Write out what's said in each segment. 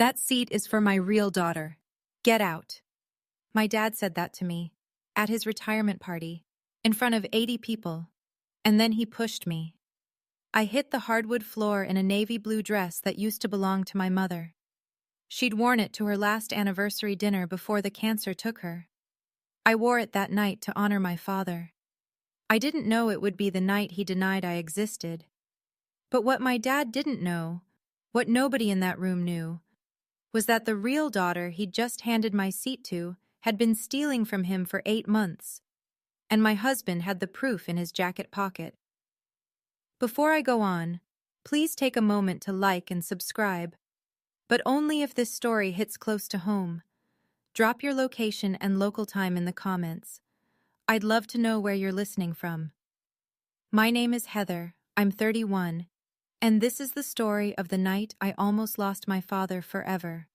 That seat is for my real daughter. Get out. My dad said that to me, at his retirement party, in front of 80 people, and then he pushed me. I hit the hardwood floor in a navy blue dress that used to belong to my mother. She'd worn it to her last anniversary dinner before the cancer took her. I wore it that night to honor my father. I didn't know it would be the night he denied I existed. But what my dad didn't know, what nobody in that room knew, was that the real daughter he'd just handed my seat to had been stealing from him for 8 months, and my husband had the proof in his jacket pocket. Before I go on, please take a moment to like and subscribe, but only if this story hits close to home. Drop your location and local time in the comments. I'd love to know where you're listening from. My name is Heather, I'm 31, and this is the story of the night I almost lost my father forever.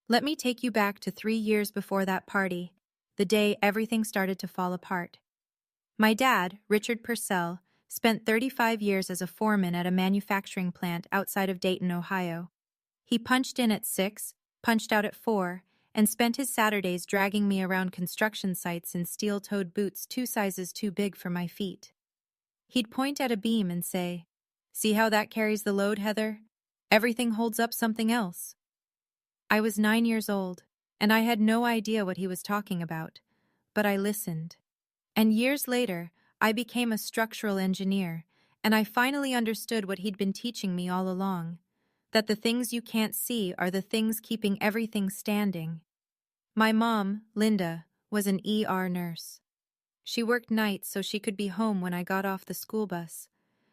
Let me take you back to 3 years before that party, the day everything started to fall apart. My dad, Richard Purcell, spent 35 years as a foreman at a manufacturing plant outside of Dayton, Ohio. He punched in at 6, punched out at 4, and spent his Saturdays dragging me around construction sites in steel-toed boots 2 sizes too big for my feet. He'd point at a beam and say, "See how that carries the load, Heather? Everything holds up something else." I was 9 years old, and I had no idea what he was talking about, but I listened. And years later, I became a structural engineer, and I finally understood what he'd been teaching me all along, that the things you can't see are the things keeping everything standing. My mom, Linda, was an ER nurse. She worked nights so she could be home when I got off the school bus.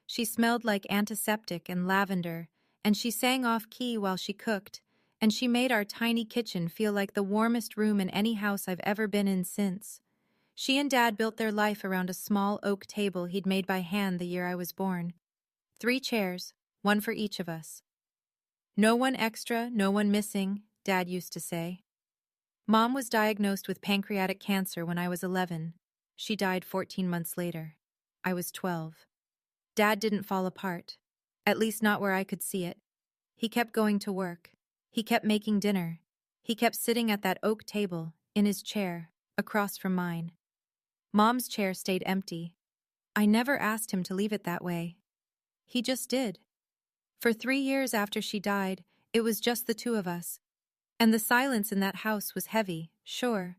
She smelled like antiseptic and lavender, and she sang off-key while she cooked, and she made our tiny kitchen feel like the warmest room in any house I've ever been in since. She and Dad built their life around a small oak table he'd made by hand the year I was born. 3 chairs, 1 for each of us. No one extra, no one missing, Dad used to say. Mom was diagnosed with pancreatic cancer when I was 11. She died 14 months later. I was 12. Dad didn't fall apart, at least not where I could see it. He kept going to work. He kept making dinner. He kept sitting at that oak table, in his chair, across from mine. Mom's chair stayed empty. I never asked him to leave it that way. He just did. For 3 years after she died, it was just the 2 of us. And the silence in that house was heavy, sure.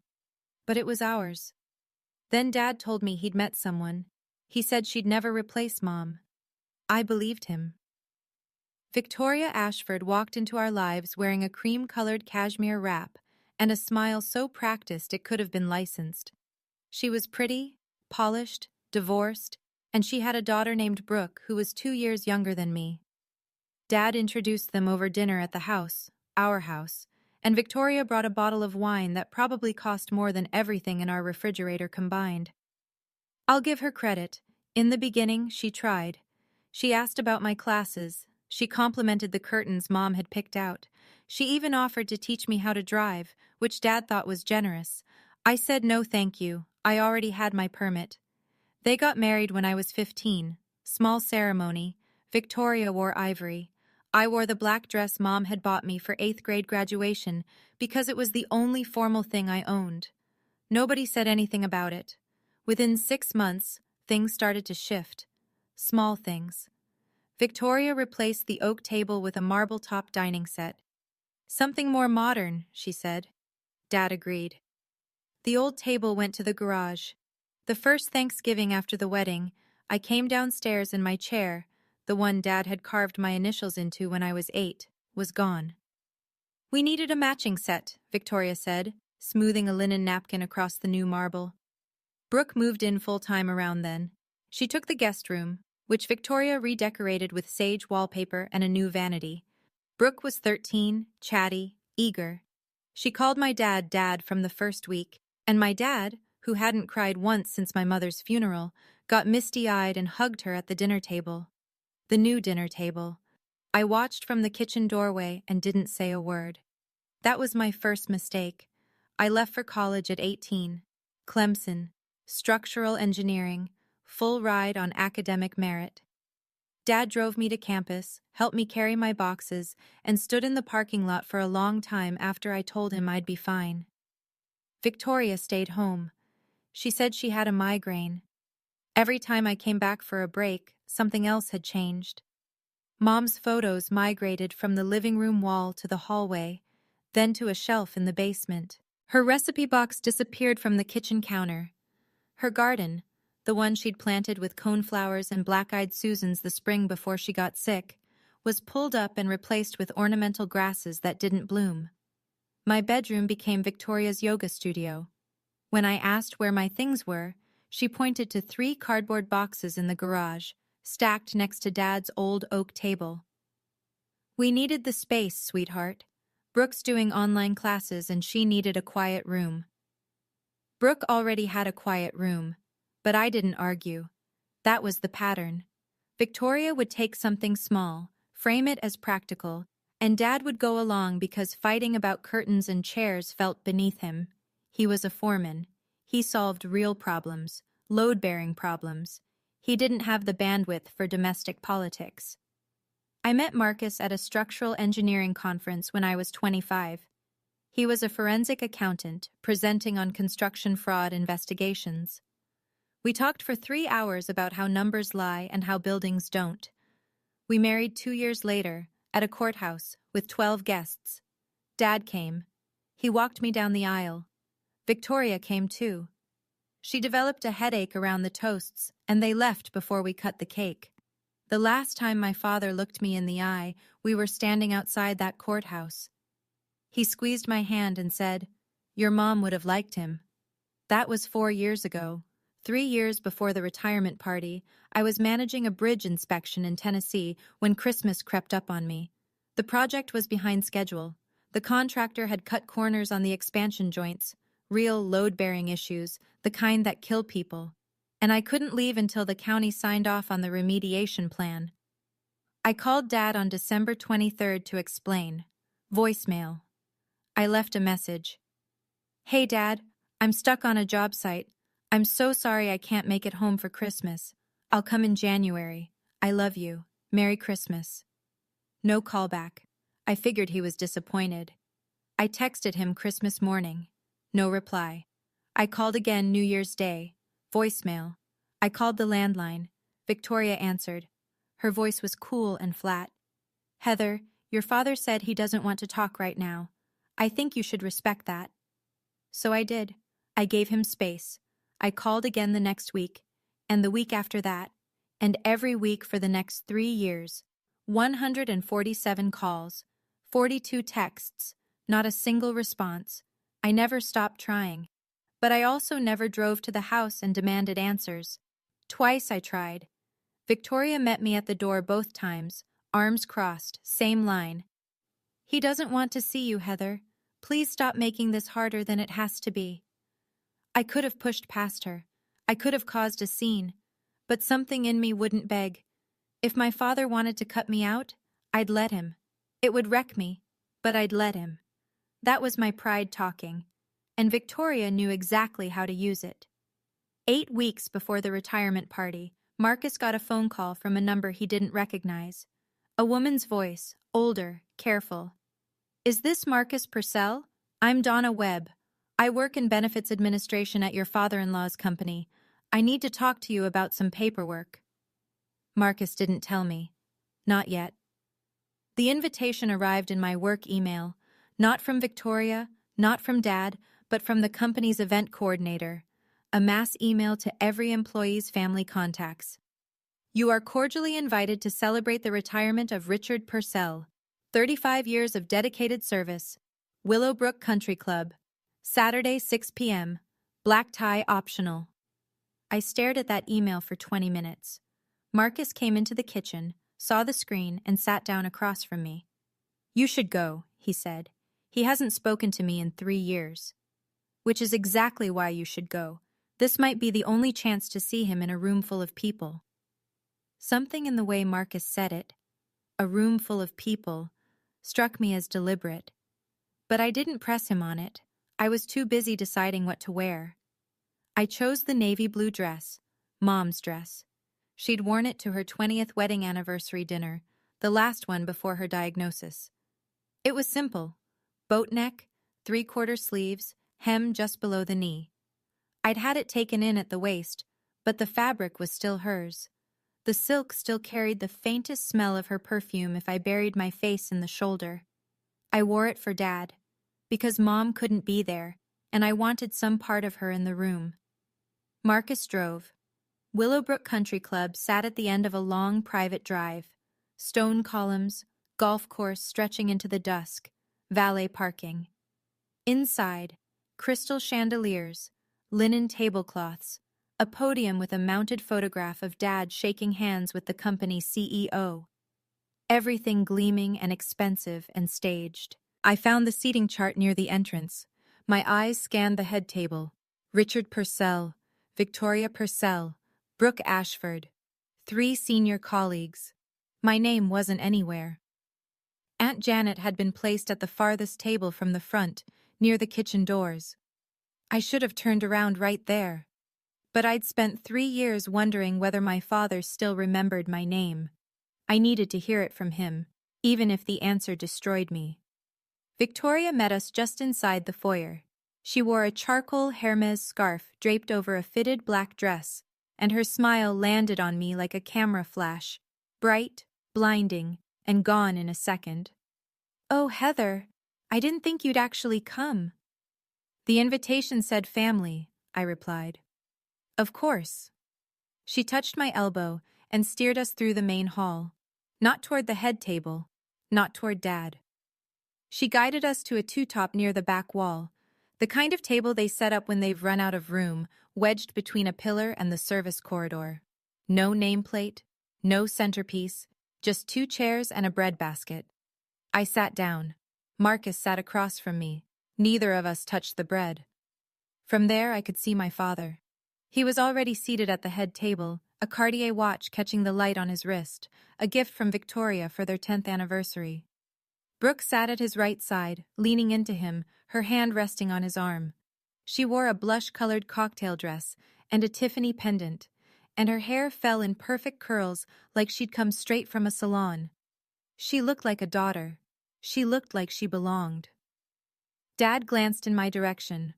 But it was ours. Then Dad told me he'd met someone. He said she'd never replace Mom. I believed him. Victoria Ashford walked into our lives wearing a cream-colored cashmere wrap and a smile so practiced it could have been licensed. She was pretty, polished, divorced, and she had a daughter named Brooke who was 2 years younger than me. Dad introduced them over dinner at the house, our house, and Victoria brought a bottle of wine that probably cost more than everything in our refrigerator combined. I'll give her credit. In the beginning, she tried. She asked about my classes. She complimented the curtains Mom had picked out. She even offered to teach me how to drive, which Dad thought was generous. I said no thank you. I already had my permit. They got married when I was 15. Small ceremony. Victoria wore ivory. I wore the black dress Mom had bought me for 8th grade graduation because it was the only formal thing I owned. Nobody said anything about it. Within 6 months, things started to shift. Small things. Victoria replaced the oak table with a marble-top dining set. "Something more modern," she said. Dad agreed. The old table went to the garage. The first Thanksgiving after the wedding, I came downstairs and my chair, the one Dad had carved my initials into when I was 8, was gone. "We needed a matching set," Victoria said, smoothing a linen napkin across the new marble. Brooke moved in full-time around then. She took the guest room, which Victoria redecorated with sage wallpaper and a new vanity. Brooke was 13, chatty, eager. She called my dad Dad from the first week, and my dad, who hadn't cried once since my mother's funeral, got misty-eyed and hugged her at the dinner table. The new dinner table. I watched from the kitchen doorway and didn't say a word. That was my first mistake. I left for college at 18. Clemson, structural engineering, full ride on academic merit. Dad drove me to campus, helped me carry my boxes, and stood in the parking lot for a long time after I told him I'd be fine. Victoria stayed home. She said she had a migraine. Every time I came back for a break, something else had changed. Mom's photos migrated from the living room wall to the hallway, then to a shelf in the basement. Her recipe box disappeared from the kitchen counter. Her garden, the one she'd planted with coneflowers and black-eyed Susans the spring before she got sick, was pulled up and replaced with ornamental grasses that didn't bloom. My bedroom became Victoria's yoga studio. When I asked where my things were, she pointed to 3 cardboard boxes in the garage, stacked next to Dad's old oak table. We needed the space, sweetheart. Brooke's doing online classes and she needed a quiet room. Brooke already had a quiet room, but I didn't argue. That was the pattern. Victoria would take something small, frame it as practical, and Dad would go along because fighting about curtains and chairs felt beneath him. He was a foreman. He solved real problems, load-bearing problems. He didn't have the bandwidth for domestic politics. I met Marcus at a structural engineering conference when I was 25. He was a forensic accountant presenting on construction fraud investigations. We talked for 3 hours about how numbers lie and how buildings don't. We married 2 years later, at a courthouse, with 12 guests. Dad came. He walked me down the aisle. Victoria came too. She developed a headache around the toasts, and they left before we cut the cake. The last time my father looked me in the eye, we were standing outside that courthouse. He squeezed my hand and said, "Your mom would have liked him." That was 4 years ago. 3 years before the retirement party, I was managing a bridge inspection in Tennessee when Christmas crept up on me. The project was behind schedule. The contractor had cut corners on the expansion joints, real load-bearing issues, the kind that kill people. And I couldn't leave until the county signed off on the remediation plan. I called Dad on December 23rd to explain. Voicemail. I left a message. "Hey Dad, I'm stuck on a job site. I'm so sorry I can't make it home for Christmas. I'll come in January. I love you. Merry Christmas." No callback. I figured he was disappointed. I texted him Christmas morning. No reply. I called again New Year's Day. Voicemail. I called the landline. Victoria answered. Her voice was cool and flat. "Heather, your father said he doesn't want to talk right now. I think you should respect that." So I did. I gave him space. I called again the next week, and the week after that, and every week for the next 3 years. 147 calls, 42 texts, not a single response. I never stopped trying. But I also never drove to the house and demanded answers. Twice I tried. Victoria met me at the door both times, arms crossed, same line. "He doesn't want to see you, Heather. Please stop making this harder than it has to be." I could have pushed past her. I could have caused a scene. But something in me wouldn't beg. If my father wanted to cut me out, I'd let him. It would wreck me, but I'd let him. That was my pride talking. And Victoria knew exactly how to use it. 8 weeks before the retirement party, Marcus got a phone call from a number he didn't recognize. A woman's voice, older, careful. "Is this Marcus Purcell? I'm Donna Webb. I work in benefits administration at your father-in-law's company. I need to talk to you about some paperwork." Marcus didn't tell me. Not yet. The invitation arrived in my work email, not from Victoria, not from Dad, but from the company's event coordinator, a mass email to every employee's family contacts. "You are cordially invited to celebrate the retirement of Richard Purcell, 35 years of dedicated service, Willowbrook Country Club, Saturday 6 p.m., black tie optional." I stared at that email for 20 minutes. Marcus came into the kitchen, saw the screen, and sat down across from me. "You should go," he said. "He hasn't spoken to me in 3 years." "Which is exactly why you should go. This might be the only chance to see him in a room full of people." Something in the way Marcus said it, a room full of people, struck me as deliberate. But I didn't press him on it. I was too busy deciding what to wear. I chose the navy blue dress, Mom's dress. She'd worn it to her 20th wedding anniversary dinner, the last one before her diagnosis. It was simple. Boat neck, three-quarter sleeves, hem just below the knee. I'd had it taken in at the waist, but the fabric was still hers. The silk still carried the faintest smell of her perfume if I buried my face in the shoulder. I wore it for Dad, because Mom couldn't be there, and I wanted some part of her in the room. Marcus drove. Willowbrook Country Club sat at the end of a long private drive. Stone columns, golf course stretching into the dusk, valet parking. Inside, crystal chandeliers, linen tablecloths, a podium with a mounted photograph of Dad shaking hands with the company's CEO. Everything gleaming and expensive and staged. I found the seating chart near the entrance. My eyes scanned the head table. Richard Purcell, Victoria Purcell, Brooke Ashford. 3 senior colleagues. My name wasn't anywhere. Aunt Janet had been placed at the farthest table from the front, near the kitchen doors. I should have turned around right there. But I'd spent 3 years wondering whether my father still remembered my name. I needed to hear it from him, even if the answer destroyed me. Victoria met us just inside the foyer. She wore a charcoal Hermes scarf draped over a fitted black dress, and her smile landed on me like a camera flash, bright, blinding, and gone in a second. "Oh, Heather, I didn't think you'd actually come." "The invitation said family," I replied. "Of course." She touched my elbow and steered us through the main hall, not toward the head table, not toward Dad. She guided us to a two-top near the back wall, the kind of table they set up when they've run out of room, wedged between a pillar and the service corridor. No nameplate, no centerpiece, just 2 chairs and a bread basket. I sat down. Marcus sat across from me. Neither of us touched the bread. From there I could see my father. He was already seated at the head table, a Cartier watch catching the light on his wrist, a gift from Victoria for their 10th anniversary. Brooke sat at his right side, leaning into him, her hand resting on his arm. She wore a blush-colored cocktail dress and a Tiffany pendant, and her hair fell in perfect curls like she'd come straight from a salon. She looked like a daughter. She looked like she belonged. Dad glanced in my direction.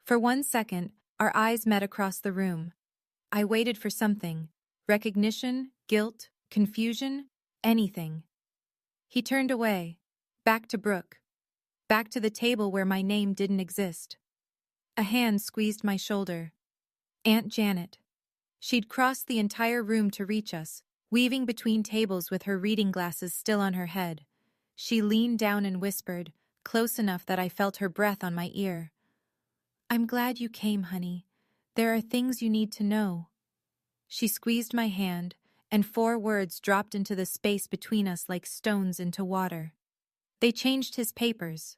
For 1 second, our eyes met across the room. I waited for something. Recognition, guilt, confusion, anything. He turned away. Back to Brooke. Back to the table where my name didn't exist. A hand squeezed my shoulder. Aunt Janet. She'd crossed the entire room to reach us, weaving between tables with her reading glasses still on her head. She leaned down and whispered, close enough that I felt her breath on my ear. "I'm glad you came, honey. There are things you need to know." She squeezed my hand, and 4 words dropped into the space between us like stones into water. They changed his papers.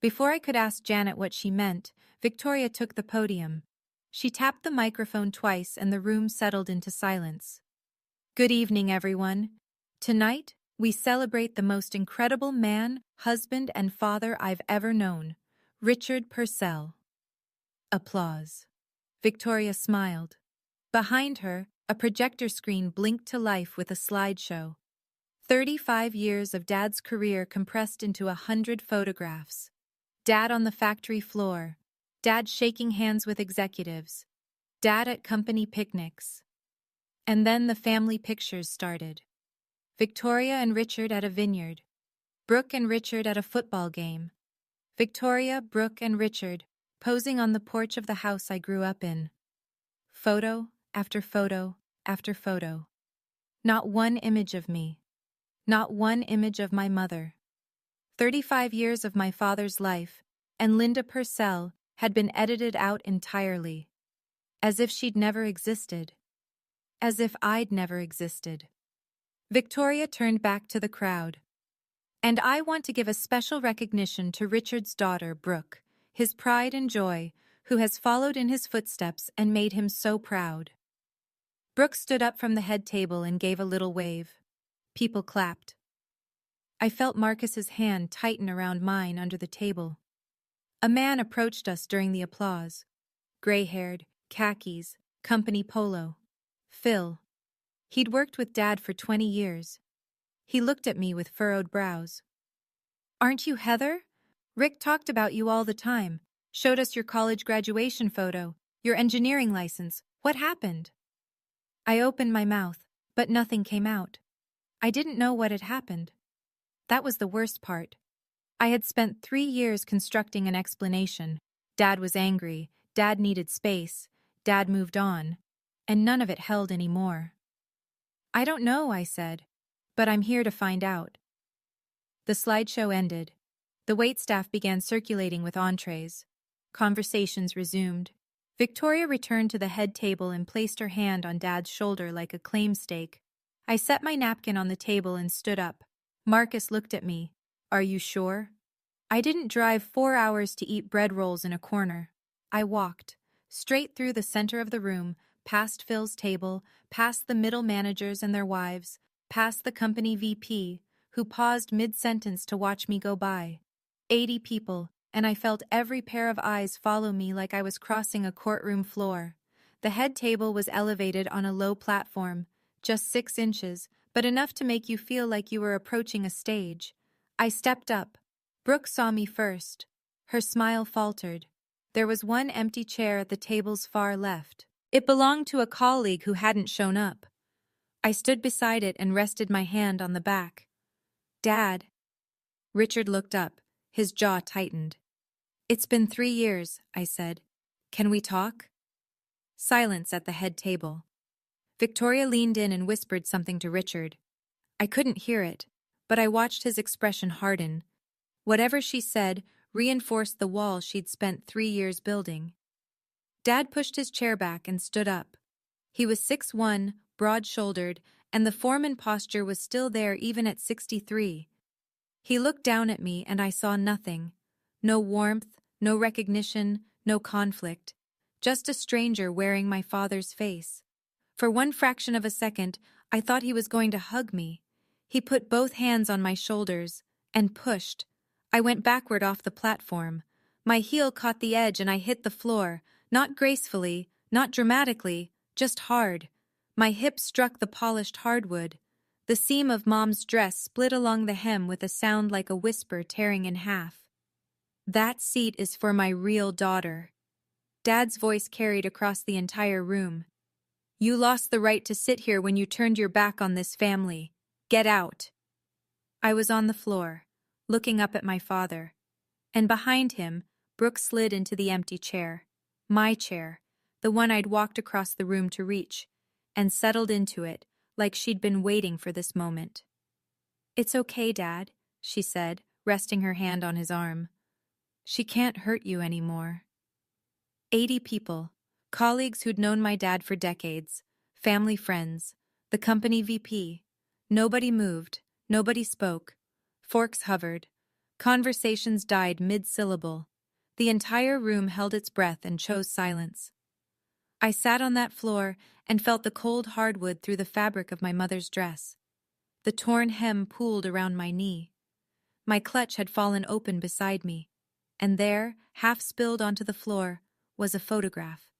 Before I could ask Janet what she meant, Victoria took the podium. She tapped the microphone twice and the room settled into silence. "Good evening, everyone. Tonight, we celebrate the most incredible man, husband, and father I've ever known, Richard Purcell." Applause. Victoria smiled. Behind her, a projector screen blinked to life with a slideshow. 35 years of Dad's career compressed into 100 photographs. Dad on the factory floor. Dad shaking hands with executives. Dad at company picnics. And then the family pictures started. Victoria and Richard at a vineyard. Brooke and Richard at a football game. Victoria, Brooke, and Richard posing on the porch of the house I grew up in. Photo after photo after photo. Not one image of me. Not one image of my mother. 35 years of my father's life, and Linda Purcell had been edited out entirely. As if she'd never existed. As if I'd never existed. Victoria turned back to the crowd. "And I want to give a special recognition to Richard's daughter, Brooke, his pride and joy, who has followed in his footsteps and made him so proud." Brooke stood up from the head table and gave a little wave. People clapped. I felt Marcus's hand tighten around mine under the table. A man approached us during the applause. Gray-haired, khakis, company polo. Phil. He'd worked with Dad for 20 years. He looked at me with furrowed brows. "Aren't you Heather? Rick talked about you all the time. Showed us your college graduation photo, your engineering license. What happened?" I opened my mouth, but nothing came out. I didn't know what had happened. That was the worst part. I had spent 3 years constructing an explanation. Dad was angry, Dad needed space, Dad moved on, and none of it held anymore. "I don't know," I said, "but I'm here to find out." The slideshow ended. The waitstaff began circulating with entrees. Conversations resumed. Victoria returned to the head table and placed her hand on Dad's shoulder like a claim stake. I set my napkin on the table and stood up. Marcus looked at me. "Are you sure?" I didn't drive 4 hours to eat bread rolls in a corner. I walked, straight through the center of the room, past Phil's table, past the middle managers and their wives, past the company VP, who paused mid-sentence to watch me go by. 80 people, and I felt every pair of eyes follow me like I was crossing a courtroom floor. The head table was elevated on a low platform, just 6 inches, but enough to make you feel like you were approaching a stage. I stepped up. Brooke saw me first. Her smile faltered. There was one empty chair at the table's far left. It belonged to a colleague who hadn't shown up. I stood beside it and rested my hand on the back. "Dad." Richard looked up. His jaw tightened. "It's been 3 years," I said. "Can we talk?" Silence at the head table. Victoria leaned in and whispered something to Richard. I couldn't hear it, but I watched his expression harden. Whatever she said reinforced the wall she'd spent 3 years building. Dad pushed his chair back and stood up. He was 6'1", broad-shouldered, and the foreman posture was still there even at 63. He looked down at me and I saw nothing. No warmth, no recognition, no conflict. Just a stranger wearing my father's face. For one fraction of a second, I thought he was going to hug me. He put both hands on my shoulders and pushed. I went backward off the platform. My heel caught the edge and I hit the floor, not gracefully, not dramatically, just hard. My hip struck the polished hardwood. The seam of Mom's dress split along the hem with a sound like a whisper tearing in half. "That seat is for my real daughter." Dad's voice carried across the entire room. "You lost the right to sit here when you turned your back on this family. Get out." I was on the floor, looking up at my father, and behind him, Brooke slid into the empty chair. My chair, the one I'd walked across the room to reach, and settled into it like she'd been waiting for this moment. "It's okay, Dad," she said, resting her hand on his arm. "She can't hurt you anymore." 80 people, colleagues who'd known my dad for decades, family friends, the company VP. Nobody moved, nobody spoke. Forks hovered. Conversations died mid-syllable. The entire room held its breath and chose silence. I sat on that floor and felt the cold hardwood through the fabric of my mother's dress. The torn hem pooled around my knee. My clutch had fallen open beside me, and there, half spilled onto the floor, was a photograph.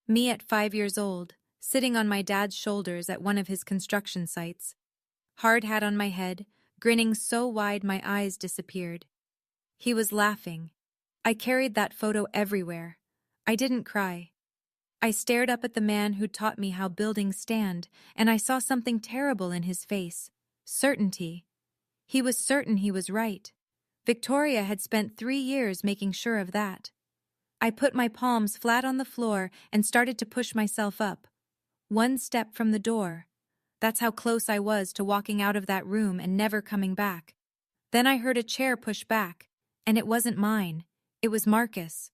Me at 5 years old, sitting on my dad's shoulders at one of his construction sites. Hard hat on my head, grinning so wide my eyes disappeared. He was laughing. I carried that photo everywhere. I didn't cry. I stared up at the man who'd taught me how buildings stand, and I saw something terrible in his face. Certainty. He was certain he was right. Victoria had spent 3 years making sure of that. I put my palms flat on the floor and started to push myself up. One step from the door. That's how close I was to walking out of that room and never coming back. Then I heard a chair push back, and it wasn't mine. It was Marcus.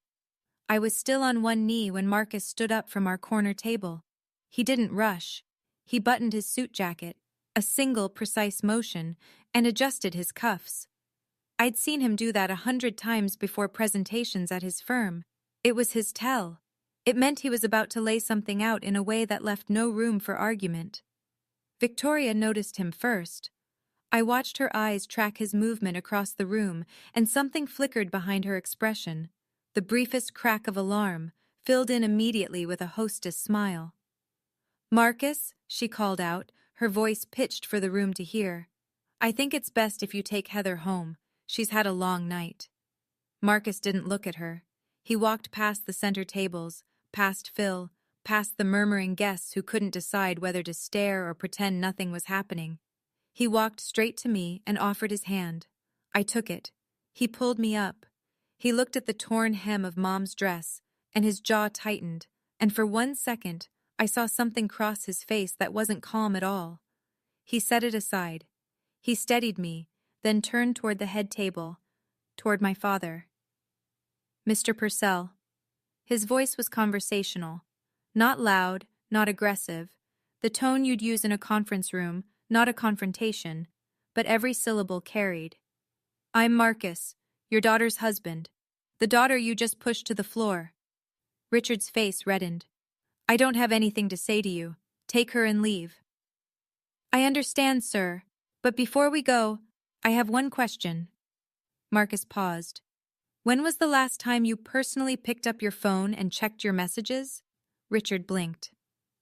I was still on one knee when Marcus stood up from our corner table. He didn't rush. He buttoned his suit jacket, a single precise motion, and adjusted his cuffs. I'd seen him do that 100 times before presentations at his firm. It was his tell. It meant he was about to lay something out in a way that left no room for argument. Victoria noticed him first. I watched her eyes track his movement across the room, and something flickered behind her expression. The briefest crack of alarm, filled in immediately with a hostess smile. Marcus, she called out, her voice pitched for the room to hear. I think it's best if you take Heather home. She's had a long night. Marcus didn't look at her. He walked past the center tables, past Phil, past the murmuring guests who couldn't decide whether to stare or pretend nothing was happening. He walked straight to me and offered his hand. I took it. He pulled me up. He looked at the torn hem of Mom's dress, and his jaw tightened, and for 1 second, I saw something cross his face that wasn't calm at all. He set it aside. He steadied me, then turned toward the head table, toward my father. Mr. Purcell. His voice was conversational. Not loud, not aggressive. The tone you'd use in a conference room, not a confrontation, but every syllable carried. I'm Marcus, your daughter's husband. The daughter you just pushed to the floor. Richard's face reddened. I don't have anything to say to you. Take her and leave. I understand, sir, but before we go, I have one question. Marcus paused. When was the last time you personally picked up your phone and checked your messages? Richard blinked.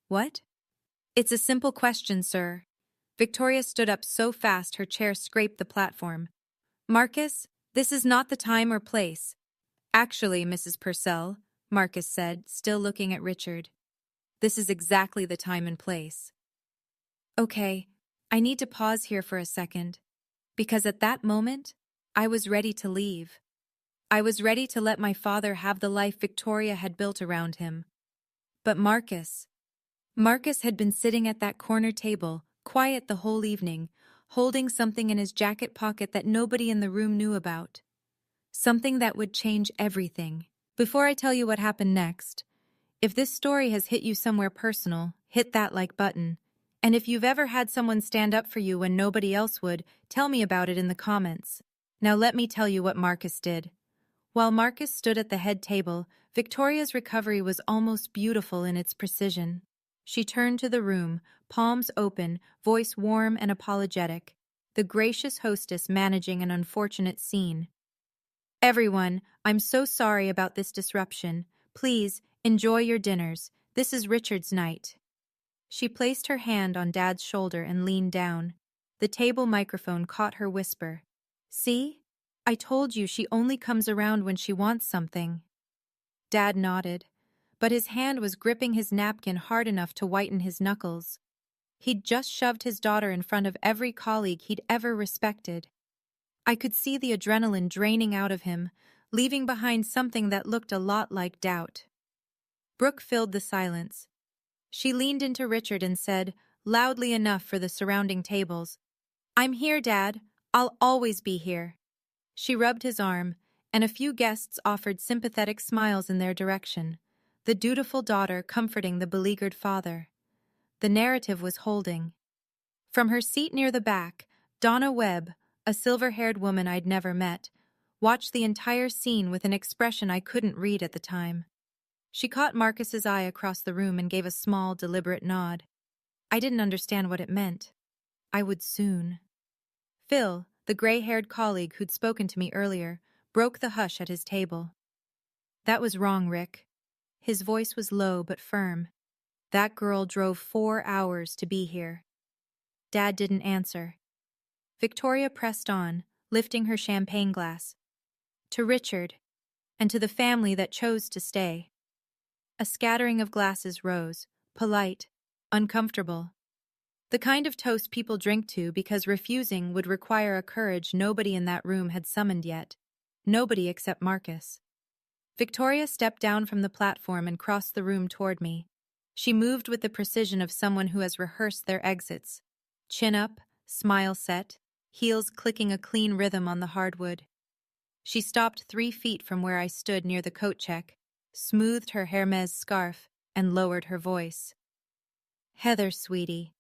What? It's a simple question, sir. Victoria stood up so fast her chair scraped the platform. Marcus, this is not the time or place. Actually, Mrs. Purcell, Marcus said, still looking at Richard. This is exactly the time and place. Okay, I need to pause here for a second, because at that moment, I was ready to leave. I was ready to let my father have the life Victoria had built around him. But Marcus had been sitting at that corner table, quiet the whole evening, holding something in his jacket pocket that nobody in the room knew about. Something that would change everything. Before I tell you what happened next, if this story has hit you somewhere personal, hit that like button. And if you've ever had someone stand up for you when nobody else would, tell me about it in the comments. Now let me tell you what Marcus did. While Marcus stood at the head table, Victoria's recovery was almost beautiful in its precision. She turned to the room, palms open, voice warm and apologetic, the gracious hostess managing an unfortunate scene. Everyone, I'm so sorry about this disruption. Please, enjoy your dinners. This is Richard's night. She placed her hand on Dad's shoulder and leaned down. The table microphone caught her whisper. See? I told you she only comes around when she wants something. Dad nodded, but his hand was gripping his napkin hard enough to whiten his knuckles. He'd just shoved his daughter in front of every colleague he'd ever respected. I could see the adrenaline draining out of him, leaving behind something that looked a lot like doubt. Brooke filled the silence. She leaned into Richard and said, loudly enough for the surrounding tables, I'm here, Dad. I'll always be here. She rubbed his arm, and a few guests offered sympathetic smiles in their direction, the dutiful daughter comforting the beleaguered father. The narrative was holding. From her seat near the back, Donna Webb, a silver-haired woman I'd never met, watched the entire scene with an expression I couldn't read at the time. She caught Marcus's eye across the room and gave a small, deliberate nod. I didn't understand what it meant. I would soon. Phil, the gray-haired colleague who'd spoken to me earlier, broke the hush at his table. That was wrong, Rick. His voice was low but firm. That girl drove 4 hours to be here. Dad didn't answer. Victoria pressed on, lifting her champagne glass. To Richard, and to the family that chose to stay. A scattering of glasses rose, polite, uncomfortable. The kind of toast people drink to because refusing would require a courage nobody in that room had summoned yet. Nobody except Marcus. Victoria stepped down from the platform and crossed the room toward me. She moved with the precision of someone who has rehearsed their exits. Chin up, smile set, heels clicking a clean rhythm on the hardwood. She stopped 3 feet from where I stood near the coat check, smoothed her Hermes scarf, and lowered her voice. Heather, sweetie,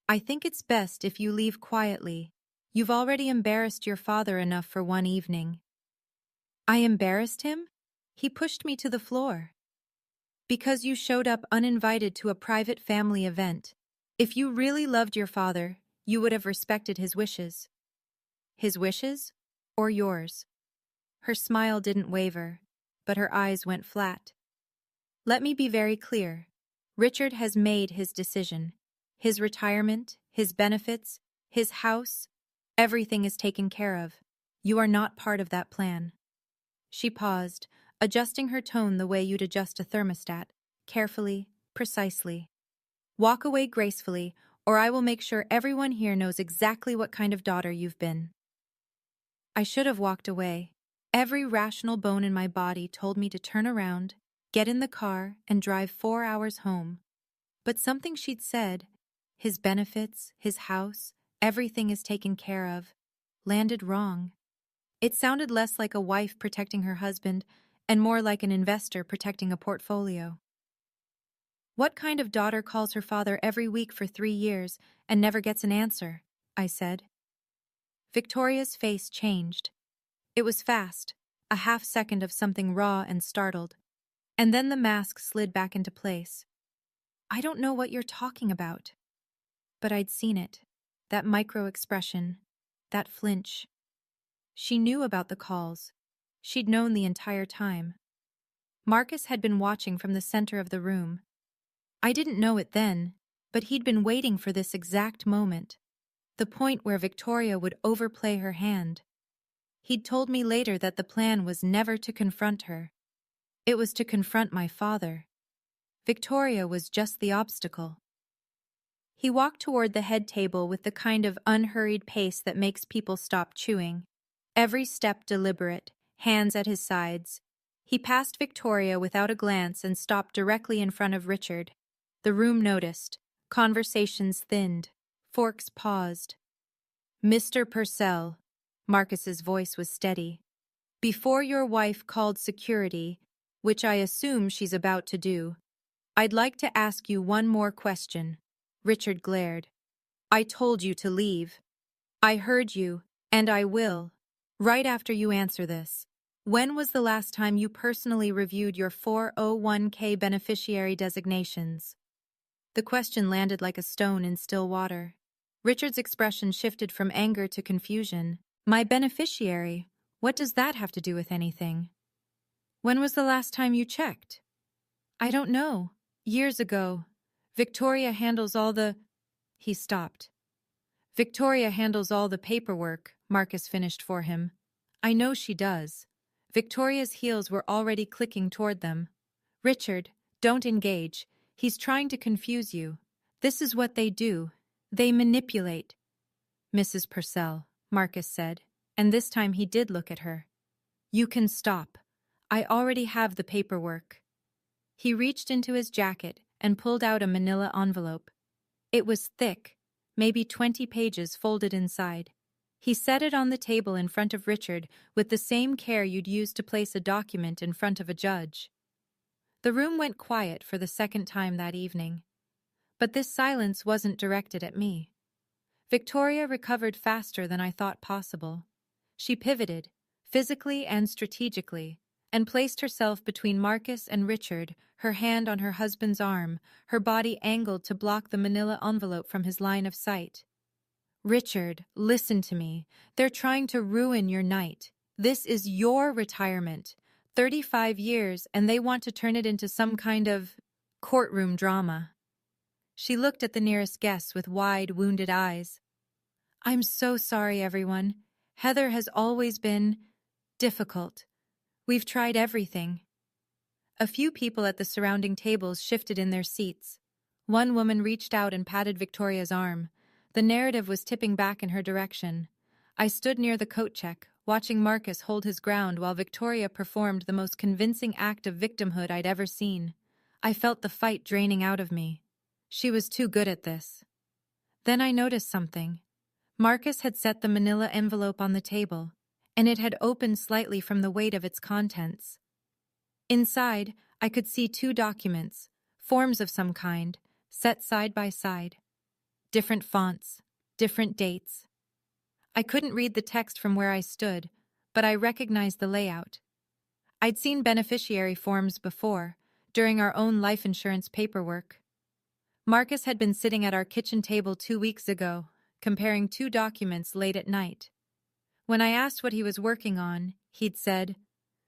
I think it's best if you leave quietly. You've already embarrassed your father enough for one evening. I embarrassed him? He pushed me to the floor. Because you showed up uninvited to a private family event. If you really loved your father, you would have respected his wishes. His wishes? Or yours? Her smile didn't waver, but her eyes went flat. Let me be very clear. Richard has made his decision. His retirement, his benefits, his house, everything is taken care of. You are not part of that plan. She paused, adjusting her tone the way you'd adjust a thermostat, carefully, precisely. Walk away gracefully, or I will make sure everyone here knows exactly what kind of daughter you've been. I should have walked away. Every rational bone in my body told me to turn around, get in the car, and drive 4 hours home. But something she'd said, his benefits, his house, everything is taken care of, landed wrong. It sounded less like a wife protecting her husband and more like an investor protecting a portfolio. What kind of daughter calls her father every week for 3 years and never gets an answer? I said. Victoria's face changed. It was fast, a half second of something raw and startled, and then the mask slid back into place. I don't know what you're talking about. But I'd seen it, that micro-expression, that flinch. She knew about the calls. She'd known the entire time. Marcus had been watching from the center of the room. I didn't know it then, but he'd been waiting for this exact moment, the point where Victoria would overplay her hand. He'd told me later that the plan was never to confront her. It was to confront my father. Victoria was just the obstacle. He walked toward the head table with the kind of unhurried pace that makes people stop chewing. Every step deliberate, hands at his sides. He passed Victoria without a glance and stopped directly in front of Richard. The room noticed. Conversations thinned. Forks paused. Mr. Purcell, Marcus's voice was steady. Before your wife called security, which I assume she's about to do, I'd like to ask you one more question. Richard glared. I told you to leave. I heard you, and I will. Right after you answer this, when was the last time you personally reviewed your 401k beneficiary designations? The question landed like a stone in still water. Richard's expression shifted from anger to confusion. My beneficiary? What does that have to do with anything? When was the last time you checked? I don't know. Years ago. Victoria handles all the... He stopped. Victoria handles all the paperwork, Marcus finished for him. I know she does. Victoria's heels were already clicking toward them. Richard, don't engage. He's trying to confuse you. This is what they do. They manipulate. Mrs. Purcell, Marcus said, and this time he did look at her. You can stop. I already have the paperwork. He reached into his jacket and pulled out a manila envelope. It was thick, maybe 20 pages folded inside. He set it on the table in front of Richard with the same care you'd use to place a document in front of a judge. The room went quiet for the second time that evening. But this silence wasn't directed at me. Victoria recovered faster than I thought possible. She pivoted, physically and strategically, and placed herself between Marcus and Richard, her hand on her husband's arm, her body angled to block the manila envelope from his line of sight. Richard, listen to me. They're trying to ruin your night. This is your retirement. 35 years, and they want to turn it into some kind of courtroom drama. She looked at the nearest guest with wide, wounded eyes. I'm so sorry, everyone. Heather has always been difficult. We've tried everything. A few people at the surrounding tables shifted in their seats. One woman reached out and patted Victoria's arm. The narrative was tipping back in her direction. I stood near the coat check, watching Marcus hold his ground while Victoria performed the most convincing act of victimhood I'd ever seen. I felt the fight draining out of me. She was too good at this. Then I noticed something. Marcus had set the manila envelope on the table, and it had opened slightly from the weight of its contents. Inside, I could see 2 documents, forms of some kind, set side by side. Different fonts, different dates. I couldn't read the text from where I stood, but I recognized the layout. I'd seen beneficiary forms before, during our own life insurance paperwork. Marcus had been sitting at our kitchen table 2 weeks ago, comparing 2 documents late at night. When I asked what he was working on, he'd said,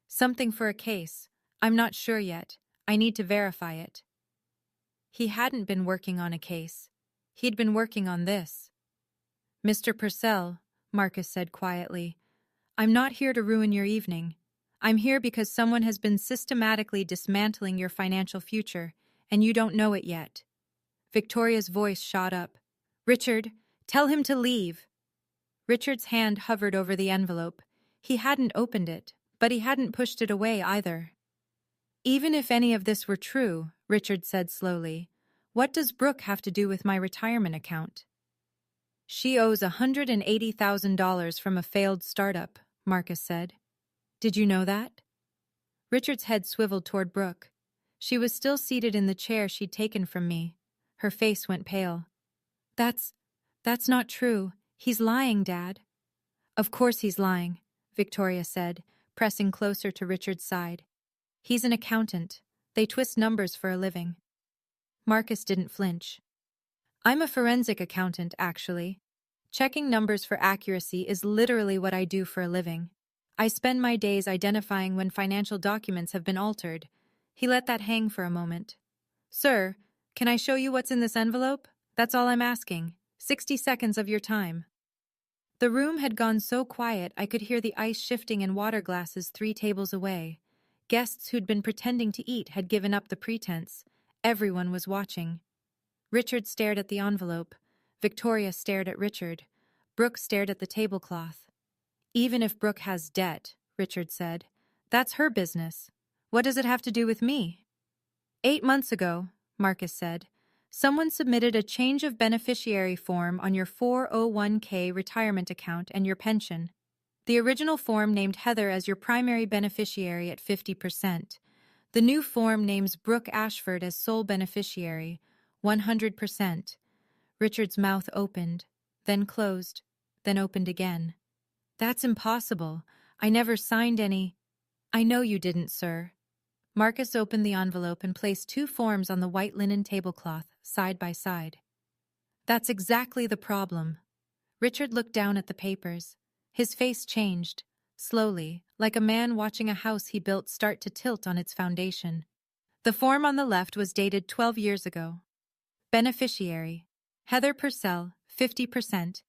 "Something for a case. I'm not sure yet. I need to verify it." He hadn't been working on a case. He'd been working on this. "Mr. Purcell," Marcus said quietly, "I'm not here to ruin your evening. I'm here because someone has been systematically dismantling your financial future, and you don't know it yet." Victoria's voice shot up. "Richard, tell him to leave." Richard's hand hovered over the envelope. He hadn't opened it, but he hadn't pushed it away either. "Even if any of this were true," Richard said slowly, "what does Brooke have to do with my retirement account?" "She owes $180,000 from a failed startup," Marcus said. "Did you know that?" Richard's head swiveled toward Brooke. She was still seated in the chair she'd taken from me. Her face went pale. That's not true. He's lying, Dad." "Of course he's lying," Victoria said, pressing closer to Richard's side. "He's an accountant. They twist numbers for a living." Marcus didn't flinch. "I'm a forensic accountant, actually. Checking numbers for accuracy is literally what I do for a living. I spend my days identifying when financial documents have been altered." He let that hang for a moment. "Sir, can I show you what's in this envelope? That's all I'm asking. 60 seconds of your time." The room had gone so quiet I could hear the ice shifting in water glasses 3 tables away. Guests who'd been pretending to eat had given up the pretense. Everyone was watching. Richard stared at the envelope. Victoria stared at Richard. Brooke stared at the tablecloth. "Even if Brooke has debt," Richard said, "that's her business. What does it have to do with me?" "8 months ago," Marcus said, "someone submitted a change of beneficiary form on your 401k retirement account and your pension. The original form named Heather as your primary beneficiary at 50%. The new form names Brooke Ashford as sole beneficiary, 100%. Richard's mouth opened, then closed, then opened again. "That's impossible. I never signed any—" "I know you didn't, sir." Marcus opened the envelope and placed 2 forms on the white linen tablecloth, side by side. "That's exactly the problem." Richard looked down at the papers. His face changed, slowly, like a man watching a house he built start to tilt on its foundation. The form on the left was dated 12 years ago. Beneficiary: Heather Purcell, 50%.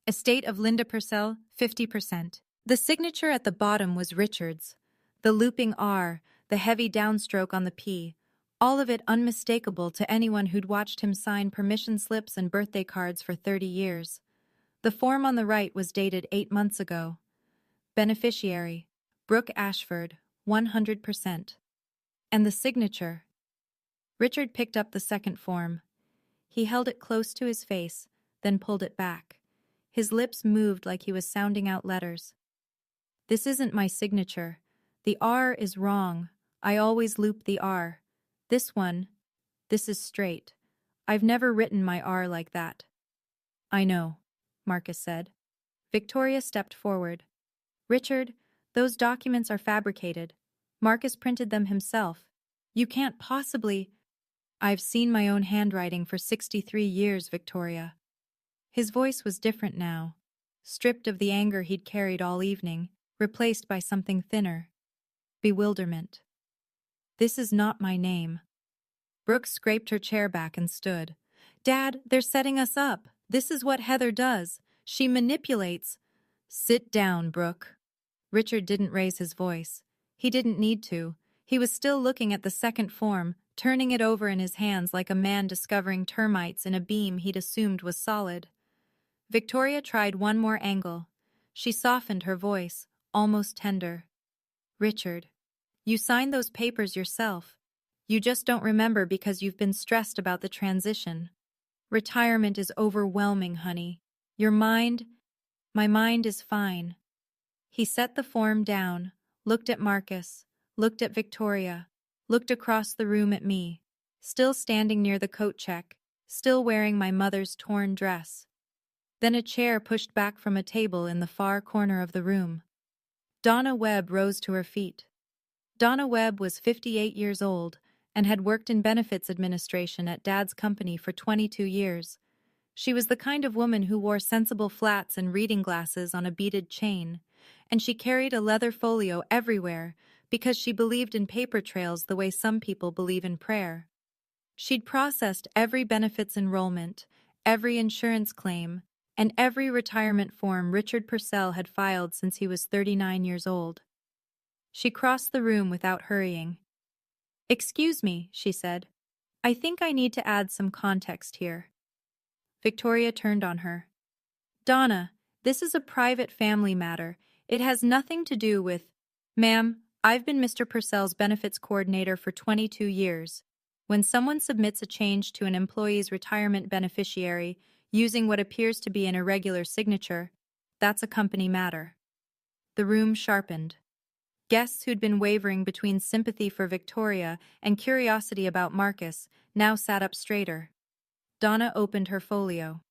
Estate of Linda Purcell, 50%. The signature at the bottom was Richard's. The looping R, the heavy downstroke on the P, all of it unmistakable to anyone who'd watched him sign permission slips and birthday cards for 30 years. The form on the right was dated 8 months ago. Beneficiary: Brooke Ashford, 100%. And the signature. Richard picked up the second form. He held it close to his face, then pulled it back. His lips moved like he was sounding out letters. "This isn't my signature. The R is wrong. I always loop the R. This is straight. I've never written my R like that." "I know," Marcus said. Victoria stepped forward. "Richard, those documents are fabricated. Marcus printed them himself. You can't possibly—" "I've seen my own handwriting for 63 years, Victoria." His voice was different now, stripped of the anger he'd carried all evening, replaced by something thinner. Bewilderment. "This is not my name." Brooke scraped her chair back and stood. "Dad, they're setting us up. This is what Heather does. She manipulates." "Sit down, Brooke." Richard didn't raise his voice. He didn't need to. He was still looking at the second form, turning it over in his hands like a man discovering termites in a beam he'd assumed was solid. Victoria tried one more angle. She softened her voice, almost tender. "Richard, you signed those papers yourself. You just don't remember because you've been stressed about the transition. Retirement is overwhelming, honey. Your mind—" "My mind is fine." He set the form down, looked at Marcus, looked at Victoria, looked across the room at me, still standing near the coat check, still wearing my mother's torn dress. Then a chair pushed back from a table in the far corner of the room. Donna Webb rose to her feet. Donna Webb was 58 years old and had worked in benefits administration at Dad's company for 22 years. She was the kind of woman who wore sensible flats and reading glasses on a beaded chain, and she carried a leather folio everywhere because she believed in paper trails the way some people believe in prayer. She'd processed every benefits enrollment, every insurance claim, and every retirement form Richard Purcell had filed since he was 39 years old. She crossed the room without hurrying. "Excuse me," she said. "I think I need to add some context here." Victoria turned on her. "Donna, this is a private family matter. It has nothing to do with—" "Ma'am, I've been Mr. Purcell's benefits coordinator for 22 years. When someone submits a change to an employee's retirement beneficiary using what appears to be an irregular signature, that's a company matter." The room sharpened. Guests who'd been wavering between sympathy for Victoria and curiosity about Marcus now sat up straighter. Donna opened her folio.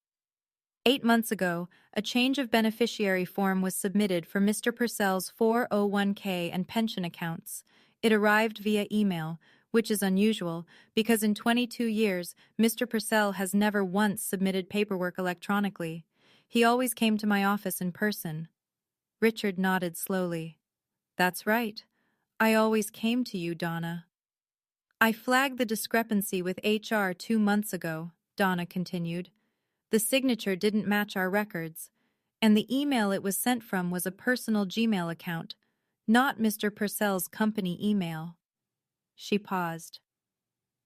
8 months ago, a change of beneficiary form was submitted for Mr. Purcell's 401k and pension accounts. It arrived via email, which is unusual because in 22 years, Mr. Purcell has never once submitted paperwork electronically. He always came to my office in person. Richard nodded slowly. "That's right. I always came to you, Donna." "I flagged the discrepancy with HR 2 months ago," Donna continued. "The signature didn't match our records, and the email it was sent from was a personal Gmail account, not Mr. Purcell's company email." She paused.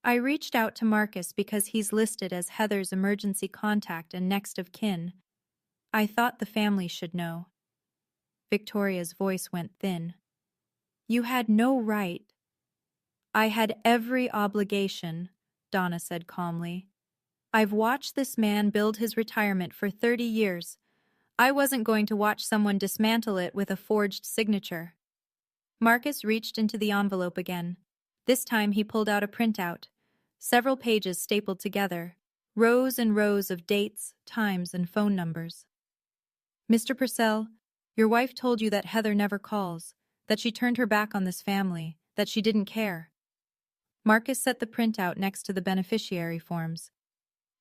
"I reached out to Marcus because he's listed as Heather's emergency contact and next of kin. I thought the family should know." Victoria's voice went thin. "You had no right." "I had every obligation," Donna said calmly. "I've watched this man build his retirement for 30 years. I wasn't going to watch someone dismantle it with a forged signature." Marcus reached into the envelope again. This time he pulled out a printout. Several pages stapled together. Rows and rows of dates, times, and phone numbers. "Mr. Purcell, your wife told you that Heather never calls, that she turned her back on this family, that she didn't care." Marcus set the printout next to the beneficiary forms.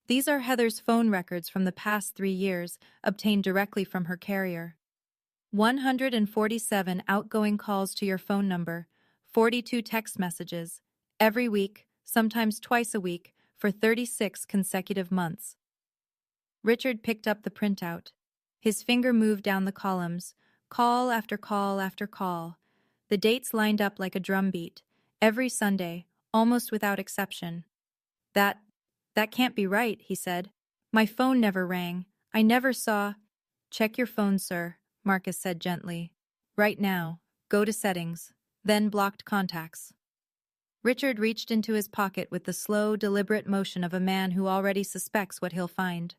"These are Heather's phone records from the past 3 years, obtained directly from her carrier. 147 outgoing calls to your phone number, 42 text messages, every week, sometimes twice a week, for 36 consecutive months." Richard picked up the printout. His finger moved down the columns, call after call after call. The dates lined up like a drumbeat, every Sunday, almost without exception. That can't be right," he said. "My phone never rang. I never saw—" "Check your phone, sir," Marcus said gently. "Right now. Go to settings. Then blocked contacts." Richard reached into his pocket with the slow, deliberate motion of a man who already suspects what he'll find.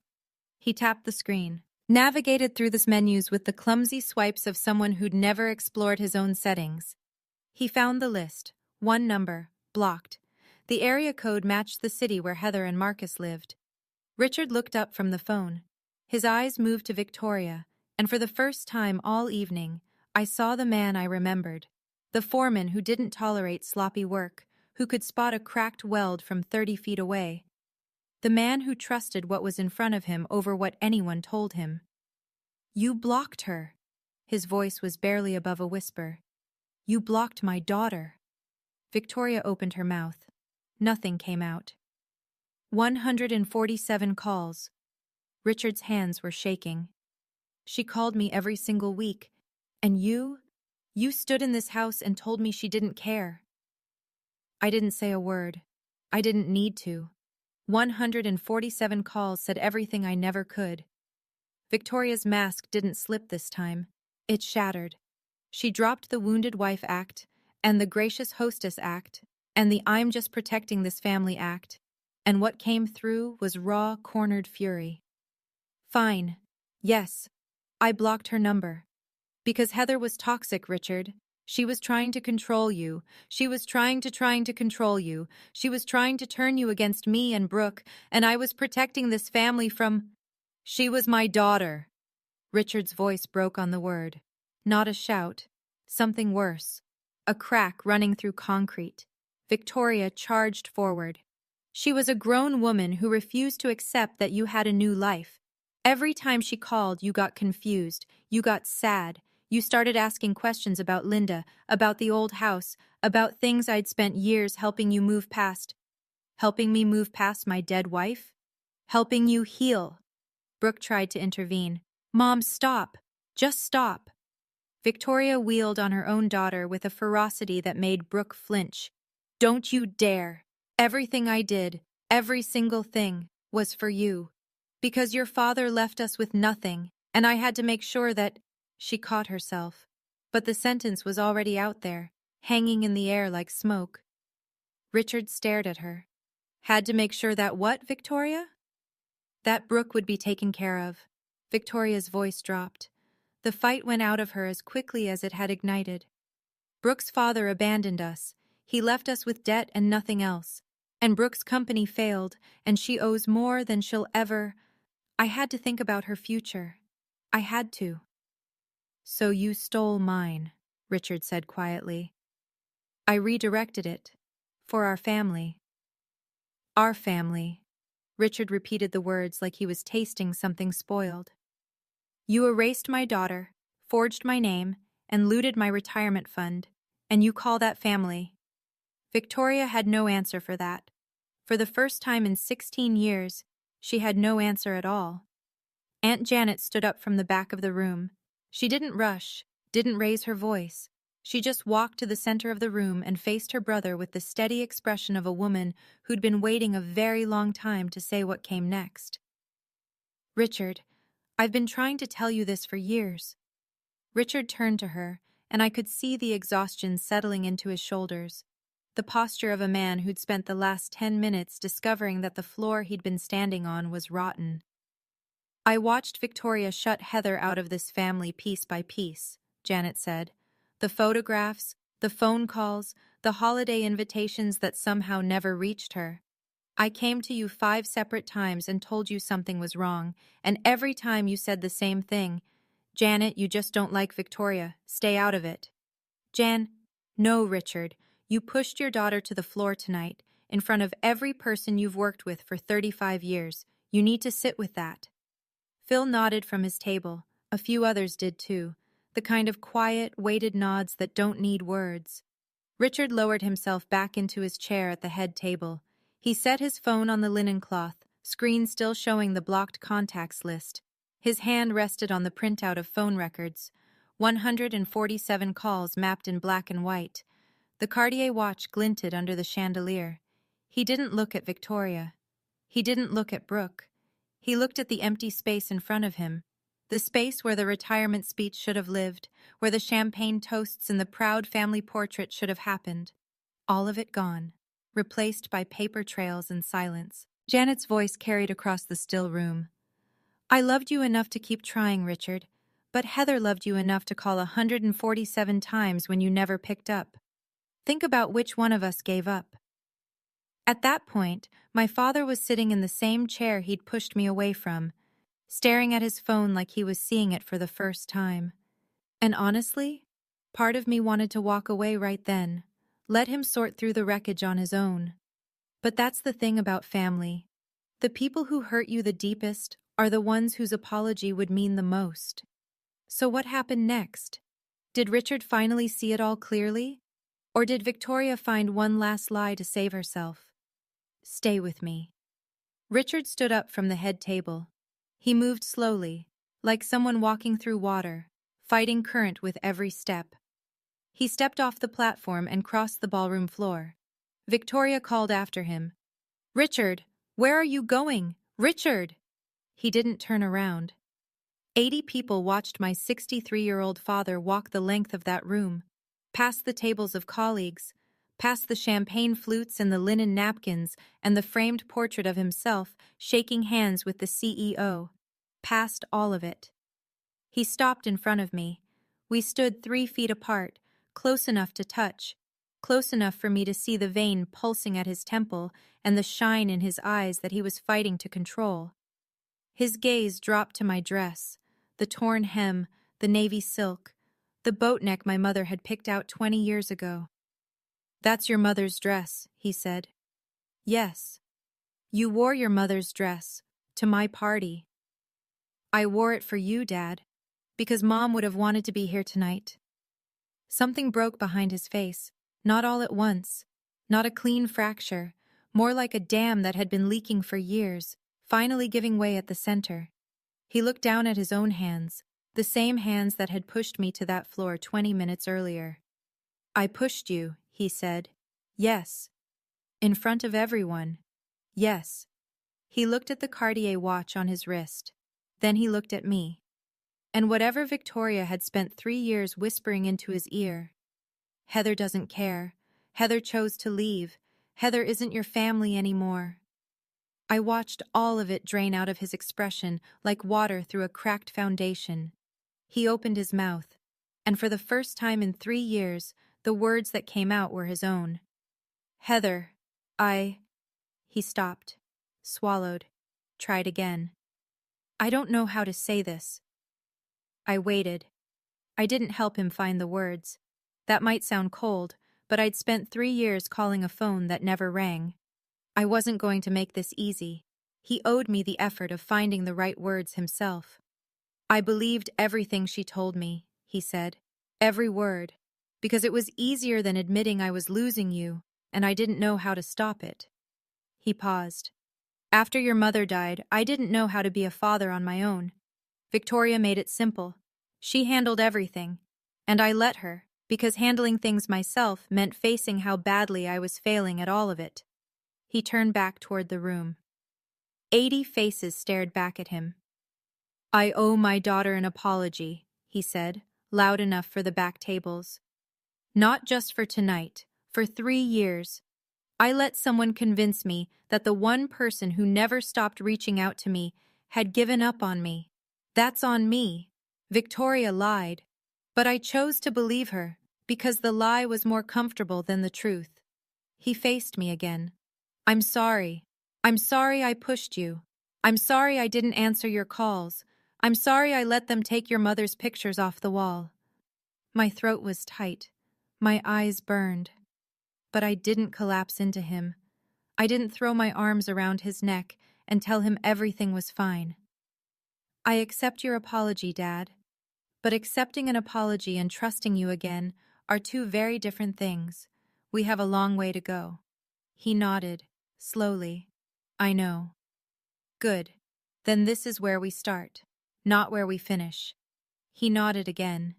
He tapped the screen, navigated through the menus with the clumsy swipes of someone who'd never explored his own settings. He found the list. One number, blocked. The area code matched the city where Heather and Marcus lived. Richard looked up from the phone. His eyes moved to Victoria, and for the first time all evening, I saw the man I remembered. The foreman who didn't tolerate sloppy work, who could spot a cracked weld from 30 feet away. The man who trusted what was in front of him over what anyone told him. "You blocked her." His voice was barely above a whisper. "You blocked my daughter." Victoria opened her mouth. Nothing came out. 147 calls. Richard's hands were shaking. "She called me every single week. And you stood in this house and told me she didn't care." "I didn't say a word. I didn't need to. 147 calls said everything I never could." Victoria's mask didn't slip this time. It shattered. She dropped the wounded wife act, and the gracious hostess act, and the I'm just protecting this family act, and what came through was raw, cornered fury. "Fine. Yes. I blocked her number. Because Heather was toxic, Richard. She was trying to control you. She was trying to control you. She was trying to turn you against me and Brooke, and I was protecting this family from—" "She was my daughter." Richard's voice broke on the word. Not a shout. Something worse. A crack running through concrete. Victoria charged forward. She was a grown woman who refused to accept that you had a new life. Every time she called, you got confused. You got sad. You started asking questions about Linda, about the old house, about things I'd spent years helping you move past. Helping me move past my dead wife? Helping you heal? Brooke tried to intervene. Mom, stop. Just stop. Victoria wheeled on her own daughter with a ferocity that made Brooke flinch. Don't you dare. Everything I did, every single thing, was for you. Because your father left us with nothing, and I had to make sure that… She caught herself. But the sentence was already out there, hanging in the air like smoke. Richard stared at her. Had to make sure that what, Victoria? That Brooke would be taken care of. Victoria's voice dropped. The fight went out of her as quickly as it had ignited. Brooke's father abandoned us. He left us with debt and nothing else. And Brooke's company failed, and she owes more than she'll ever… I had to think about her future. I had to. So you stole mine, Richard said quietly. I redirected it. For our family. Our family. Richard repeated the words like he was tasting something spoiled. You erased my daughter, forged my name, and looted my retirement fund, and you call that family. Victoria had no answer for that. For the first time in 16 years, she had no answer at all. Aunt Janet stood up from the back of the room. She didn't rush, didn't raise her voice. She just walked to the center of the room and faced her brother with the steady expression of a woman who'd been waiting a very long time to say what came next. Richard, I've been trying to tell you this for years. Richard turned to her, and I could see the exhaustion settling into his shoulders, the posture of a man who'd spent the last 10 minutes discovering that the floor he'd been standing on was rotten. I watched Victoria shut Heather out of this family piece by piece, Janet said. The photographs, the phone calls, the holiday invitations that somehow never reached her. I came to you 5 separate times and told you something was wrong, and every time you said the same thing. Janet, you just don't like Victoria. Stay out of it. No, Richard. You pushed your daughter to the floor tonight, in front of every person you've worked with for 35 years. You need to sit with that. Phil nodded from his table. A few others did too. The kind of quiet, weighted nods that don't need words. Richard lowered himself back into his chair at the head table. He set his phone on the linen cloth, screen still showing the blocked contacts list. His hand rested on the printout of phone records. 147 calls mapped in black and white. The Cartier watch glinted under the chandelier. He didn't look at Victoria. He didn't look at Brooke. He looked at the empty space in front of him. The space where the retirement speech should have lived, where the champagne toasts and the proud family portrait should have happened. All of it gone, replaced by paper trails and silence. Janet's voice carried across the still room. I loved you enough to keep trying, Richard, but Heather loved you enough to call 147 times when you never picked up. Think about which one of us gave up. At that point, my father was sitting in the same chair he'd pushed me away from, staring at his phone like he was seeing it for the first time. And honestly, part of me wanted to walk away right then, let him sort through the wreckage on his own. But that's the thing about family. The people who hurt you the deepest are the ones whose apology would mean the most. So what happened next? Did Richard finally see it all clearly? Or did Victoria find one last lie to save herself? Stay with me. Richard stood up from the head table. He moved slowly, like someone walking through water, fighting current with every step. He stepped off the platform and crossed the ballroom floor. Victoria called after him. Richard, where are you going? Richard! He didn't turn around. 80 people watched my 63-year-old father walk the length of that room, past the tables of colleagues, past the champagne flutes and the linen napkins and the framed portrait of himself shaking hands with the CEO, past all of it. He stopped in front of me. We stood 3 feet apart, close enough to touch, close enough for me to see the vein pulsing at his temple and the shine in his eyes that he was fighting to control. His gaze dropped to my dress, the torn hem, the navy silk, the boat neck my mother had picked out 20 years ago. That's your mother's dress, he said. Yes. You wore your mother's dress to my party. I wore it for you, Dad, because Mom would have wanted to be here tonight. Something broke behind his face, not all at once, not a clean fracture, more like a dam that had been leaking for years, finally giving way at the center. He looked down at his own hands, the same hands that had pushed me to that floor 20 minutes earlier. "I pushed you," he said. "Yes." "In front of everyone." "Yes." He looked at the Cartier watch on his wrist. Then he looked at me. And whatever Victoria had spent 3 years whispering into his ear, "Heather doesn't care. Heather chose to leave. Heather isn't your family anymore." I watched all of it drain out of his expression like water through a cracked foundation. He opened his mouth, and for the first time in 3 years, the words that came out were his own. "Heather, I—" He stopped, swallowed, tried again. "I don't know how to say this." I waited. I didn't help him find the words. That might sound cold, but I'd spent 3 years calling a phone that never rang. I wasn't going to make this easy. He owed me the effort of finding the right words himself. "I believed everything she told me," he said. "Every word. Because it was easier than admitting I was losing you, and I didn't know how to stop it." He paused. "After your mother died, I didn't know how to be a father on my own. Victoria made it simple. She handled everything. And I let her, because handling things myself meant facing how badly I was failing at all of it." He turned back toward the room. 80 faces stared back at him. "I owe my daughter an apology," he said, loud enough for the back tables. "Not just for tonight, for 3 years. I let someone convince me that the one person who never stopped reaching out to me had given up on me. That's on me. Victoria lied. But I chose to believe her, because the lie was more comfortable than the truth." He faced me again. "I'm sorry. I'm sorry I pushed you. I'm sorry I didn't answer your calls. I'm sorry I let them take your mother's pictures off the wall." My throat was tight. My eyes burned. But I didn't collapse into him. I didn't throw my arms around his neck and tell him everything was fine. "I accept your apology, Dad. But accepting an apology and trusting you again are two very different things. We have a long way to go." He nodded, slowly. "I know." "Good. Then this is where we start, not where we finish." He nodded again,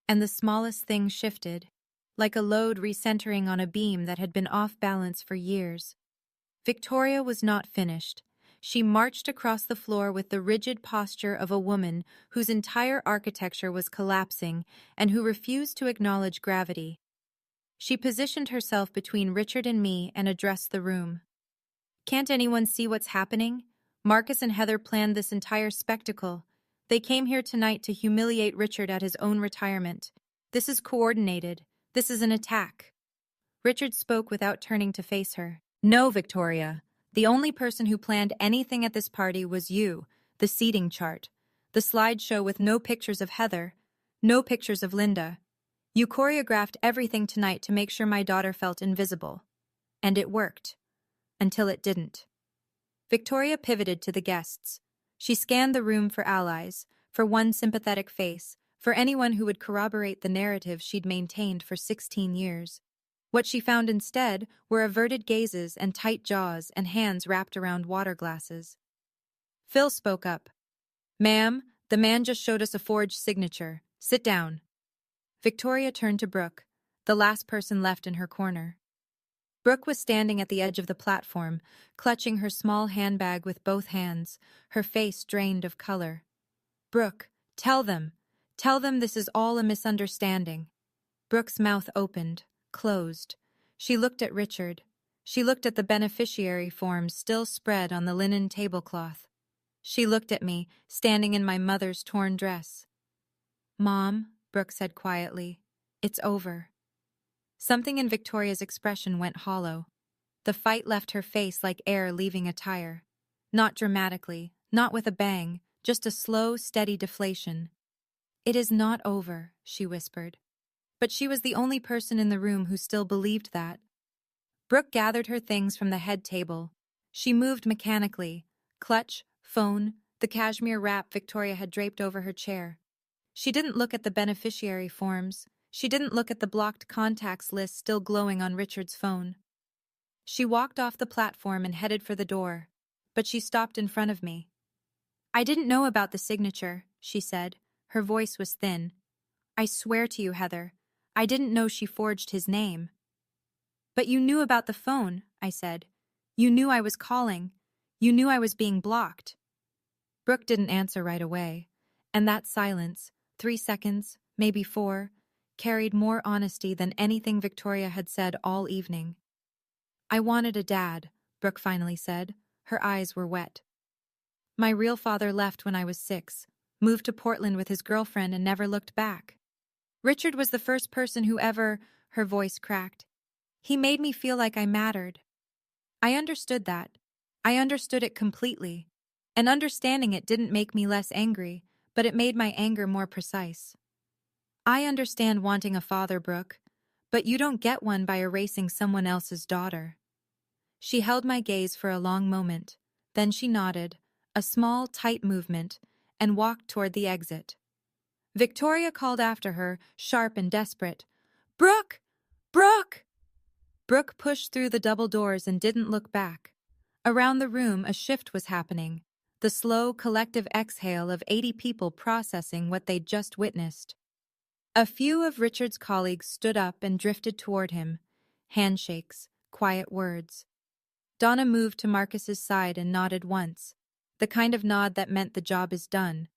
and the smallest thing shifted, like a load recentering on a beam that had been off balance for years. Victoria was not finished. She marched across the floor with the rigid posture of a woman whose entire architecture was collapsing and who refused to acknowledge gravity. She positioned herself between Richard and me and addressed the room. "Can't anyone see what's happening? Marcus and Heather planned this entire spectacle. They came here tonight to humiliate Richard at his own retirement. This is coordinated. This is an attack." Richard spoke without turning to face her. "No, Victoria. The only person who planned anything at this party was you, the seating chart, the slideshow with no pictures of Heather, no pictures of Linda. You choreographed everything tonight to make sure my daughter felt invisible. And it worked. Until it didn't." Victoria pivoted to the guests. She scanned the room for allies, for one sympathetic face, for anyone who would corroborate the narrative she'd maintained for 16 years. What she found instead were averted gazes and tight jaws and hands wrapped around water glasses. Phil spoke up. "Ma'am, the man just showed us a forged signature. Sit down." Victoria turned to Brooke, the last person left in her corner. Brooke was standing at the edge of the platform, clutching her small handbag with both hands, her face drained of color. "Brooke, tell them. Tell them this is all a misunderstanding." Brooke's mouth opened, closed. She looked at Richard. She looked at the beneficiary forms still spread on the linen tablecloth. She looked at me, standing in my mother's torn dress. "Mom," Brooke said quietly, "it's over." Something in Victoria's expression went hollow. The fight left her face like air leaving a tire. Not dramatically, not with a bang, just a slow, steady deflation. "It is not over," she whispered. But she was the only person in the room who still believed that. Brooke gathered her things from the head table. She moved mechanically, clutch, phone, the cashmere wrap Victoria had draped over her chair. She didn't look at the beneficiary forms. She didn't look at the blocked contacts list still glowing on Richard's phone. She walked off the platform and headed for the door, but she stopped in front of me. "I didn't know about the signature," she said. Her voice was thin. "I swear to you, Heather, I didn't know she forged his name." "But you knew about the phone," I said. "You knew I was calling. You knew I was being blocked." Brooke didn't answer right away, and that silence, 3 seconds, maybe 4, carried more honesty than anything Victoria had said all evening. "I wanted a dad," Brooke finally said. Her eyes were wet. "My real father left when I was 6, moved to Portland with his girlfriend and never looked back. Richard was the first person who ever," her voice cracked. "He made me feel like I mattered." I understood that. I understood it completely. And understanding it didn't make me less angry, but it made my anger more precise. "I understand wanting a father, Brooke, but you don't get one by erasing someone else's daughter." She held my gaze for a long moment, then she nodded, a small, tight movement, and walked toward the exit. Victoria called after her, sharp and desperate. "Brooke! Brooke!" Brooke pushed through the double doors and didn't look back. Around the room, a shift was happening, the slow, collective exhale of 80 people processing what they'd just witnessed. A few of Richard's colleagues stood up and drifted toward him. Handshakes, quiet words. Donna moved to Marcus's side and nodded once, the kind of nod that meant the job is done.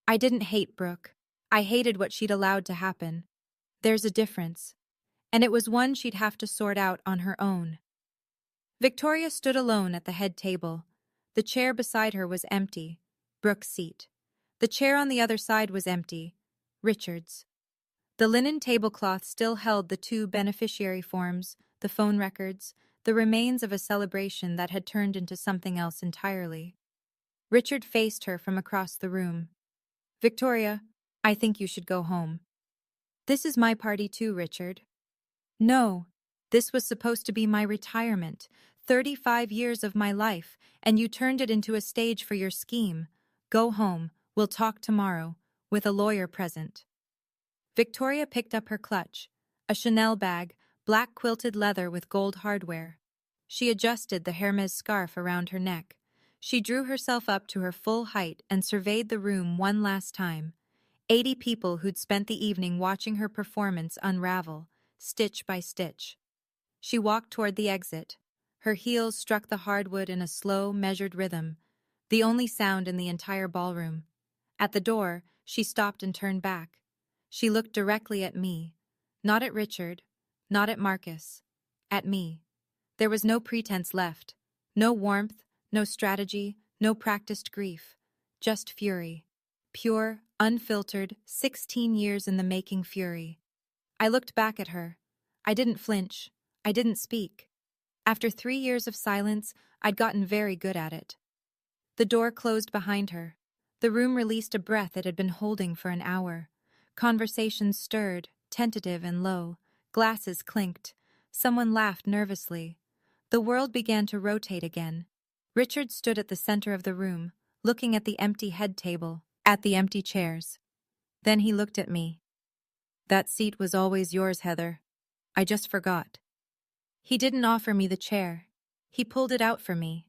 I didn't hate Brooke. I hated what she'd allowed to happen. There's a difference, and it was one she'd have to sort out on her own. Victoria stood alone at the head table. The chair beside her was empty, Brooke's seat. The chair on the other side was empty, Richard's. The linen tablecloth still held the 2 beneficiary forms, the phone records, the remains of a celebration that had turned into something else entirely. Richard faced her from across the room. "Victoria, I think you should go home." "This is my party too, Richard." "No, this was supposed to be my retirement, 35 years of my life, and you turned it into a stage for your scheme. Go home, we'll talk tomorrow, with a lawyer present." Victoria picked up her clutch, a Chanel bag, black quilted leather with gold hardware. She adjusted the Hermes scarf around her neck. She drew herself up to her full height and surveyed the room one last time. 80 people who'd spent the evening watching her performance unravel, stitch by stitch. She walked toward the exit. Her heels struck the hardwood in a slow, measured rhythm, the only sound in the entire ballroom. At the door, she stopped and turned back. She looked directly at me, not at Richard, not at Marcus, at me. There was no pretense left, no warmth, no strategy, no practiced grief, just fury. Pure, unfiltered, 16 years in the making fury. I looked back at her. I didn't flinch. I didn't speak. After 3 years of silence, I'd gotten very good at it. The door closed behind her. The room released a breath it had been holding for an hour. Conversations stirred, tentative and low. Glasses clinked. Someone laughed nervously. The world began to rotate again. Richard stood at the center of the room, looking at the empty head table, at the empty chairs. Then he looked at me. "That seat was always yours, Heather. I just forgot." He didn't offer me the chair. He pulled it out for me.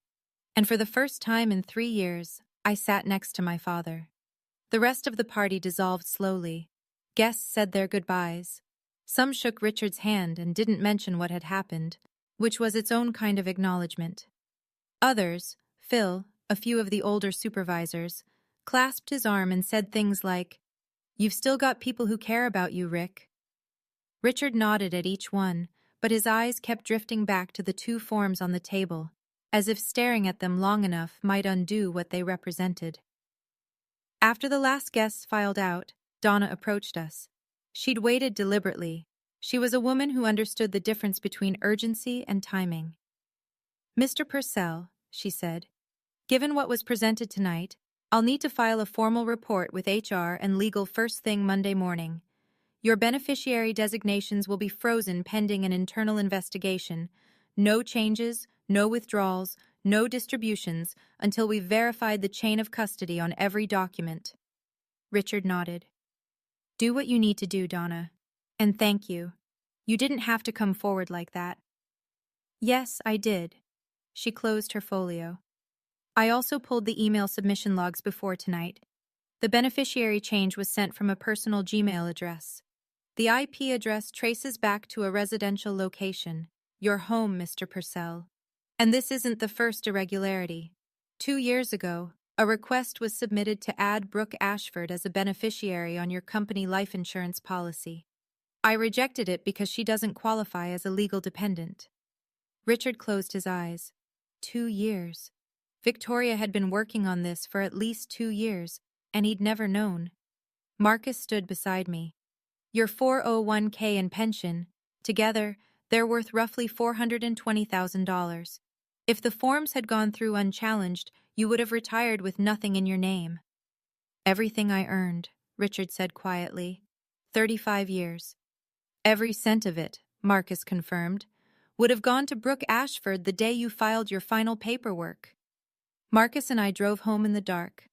And for the first time in 3 years, I sat next to my father. The rest of the party dissolved slowly. Guests said their goodbyes. Some shook Richard's hand and didn't mention what had happened, which was its own kind of acknowledgement. Others, Phil, a few of the older supervisors, clasped his arm and said things like, "You've still got people who care about you, Rick." Richard nodded at each one, but his eyes kept drifting back to the 2 forms on the table, as if staring at them long enough might undo what they represented. After the last guests filed out, Donna approached us. She'd waited deliberately. She was a woman who understood the difference between urgency and timing. "Mr. Purcell," she said, "given what was presented tonight, I'll need to file a formal report with HR and legal first thing Monday morning. Your beneficiary designations will be frozen pending an internal investigation. No changes, no withdrawals, no distributions until we've verified the chain of custody on every document." Richard nodded. "Do what you need to do, Donna. And thank you. You didn't have to come forward like that." Yes, I did. She closed her folio. I also pulled the email submission logs before tonight. The beneficiary change was sent from a personal Gmail address. The IP address traces back to a residential location, your home, Mr. Purcell. And this isn't the first irregularity. 2 years ago, a request was submitted to add Brooke Ashford as a beneficiary on your company life insurance policy. I rejected it because she doesn't qualify as a legal dependent. Richard closed his eyes. 2 years. Victoria had been working on this for at least 2 years, and he'd never known. Marcus stood beside me. Your 401k and pension, together, they're worth roughly $420,000. If the forms had gone through unchallenged, you would have retired with nothing in your name. Everything I earned, Richard said quietly. 35 years. Every cent of it, Marcus confirmed, would have gone to Brooke Ashford the day you filed your final paperwork. Marcus and I drove home in the dark.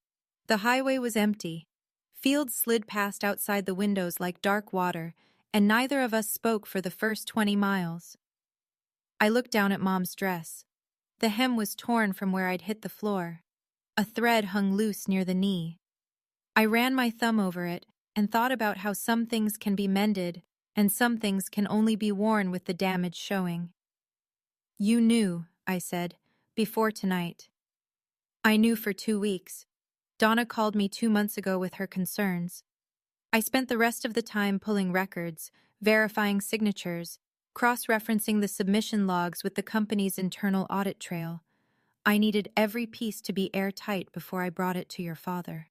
The highway was empty. Fields slid past outside the windows like dark water, and neither of us spoke for the first 20 miles. I looked down at Mom's dress. The hem was torn from where I'd hit the floor. A thread hung loose near the knee. I ran my thumb over it and thought about how some things can be mended and some things can only be worn with the damage showing. You knew, I said, before tonight. I knew for 2 weeks. Donna called me 2 months ago with her concerns. I spent the rest of the time pulling records, verifying signatures, cross-referencing the submission logs with the company's internal audit trail. I needed every piece to be airtight before I brought it to your father.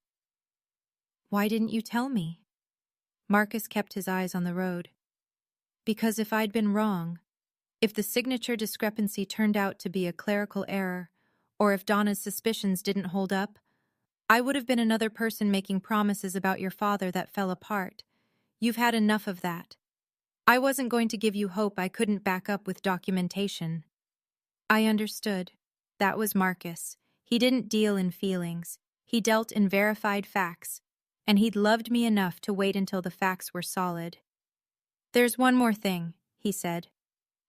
Why didn't you tell me? Marcus kept his eyes on the road. Because if I'd been wrong, if the signature discrepancy turned out to be a clerical error, or if Donna's suspicions didn't hold up, I would have been another person making promises about your father that fell apart. You've had enough of that. I wasn't going to give you hope I couldn't back up with documentation. I understood. That was Marcus. He didn't deal in feelings. He dealt in verified facts. And he'd loved me enough to wait until the facts were solid. There's one more thing, he said.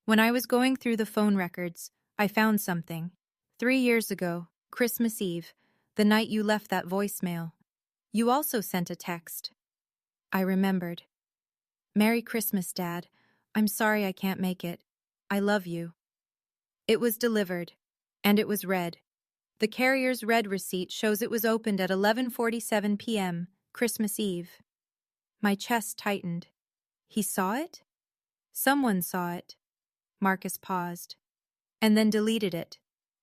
When I was going through the phone records, I found something. 3 years ago, Christmas Eve, the night you left that voicemail. You also sent a text. I remembered. Merry Christmas, Dad. I'm sorry I can't make it. I love you. It was delivered, and it was read. The carrier's red receipt shows it was opened at 11:47 p.m., Christmas Eve. My chest tightened. He saw it? Someone saw it. Marcus paused, and then deleted it,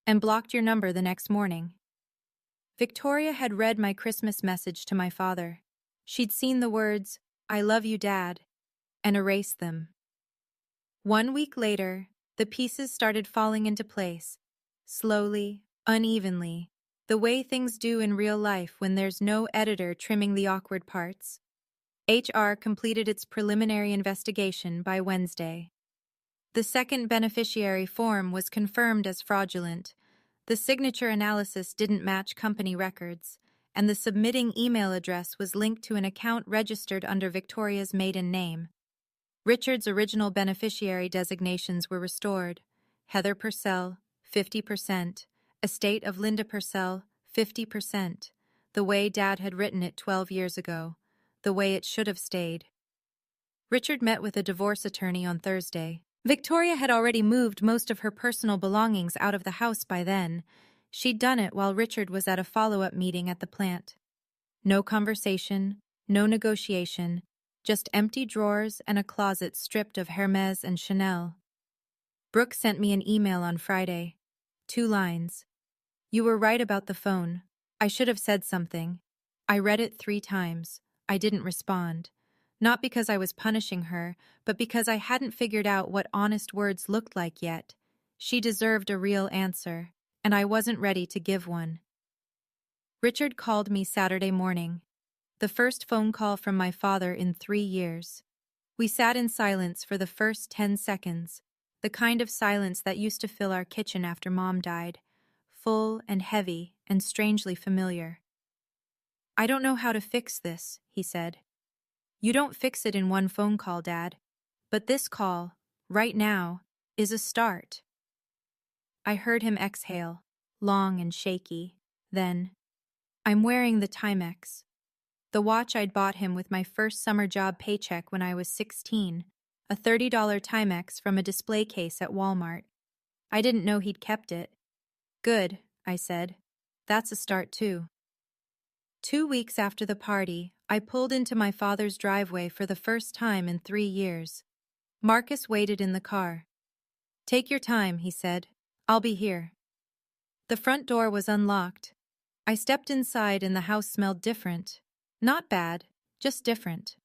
and blocked your number the next morning. Victoria had read my Christmas message to my father. She'd seen the words, "I love you, Dad," and erased them. 1 week later, the pieces started falling into place, slowly, unevenly, the way things do in real life when there's no editor trimming the awkward parts. HR completed its preliminary investigation by Wednesday. The second beneficiary form was confirmed as fraudulent. The signature analysis didn't match company records, and the submitting email address was linked to an account registered under Victoria's maiden name. Richard's original beneficiary designations were restored. Heather Purcell, 50%. Estate of Linda Purcell, 50%. The way Dad had written it 12 years ago. The way it should have stayed. Richard met with a divorce attorney on Thursday. Victoria had already moved most of her personal belongings out of the house by then. She'd done it while Richard was at a follow-up meeting at the plant. No conversation, no negotiation, just empty drawers and a closet stripped of Hermes and Chanel. Brooke sent me an email on Friday. 2 lines. You were right about the phone. I should have said something. I read it 3 times. I didn't respond. Not because I was punishing her, but because I hadn't figured out what honest words looked like yet. She deserved a real answer, and I wasn't ready to give one. Richard called me Saturday morning. The first phone call from my father in 3 years. We sat in silence for the first 10 seconds, the kind of silence that used to fill our kitchen after Mom died, full and heavy and strangely familiar. I don't know how to fix this, he said. You don't fix it in one phone call, Dad. But this call, right now, is a start. I heard him exhale, long and shaky. Then, I'm wearing the Timex, the watch I'd bought him with my first summer job paycheck when I was 16, a $30 Timex from a display case at Walmart. I didn't know he'd kept it. Good, I said. That's a start too. 2 weeks after the party, I pulled into my father's driveway for the first time in 3 years. Marcus waited in the car. Take your time, he said. I'll be here. The front door was unlocked. I stepped inside and the house smelled different. Not bad, just different.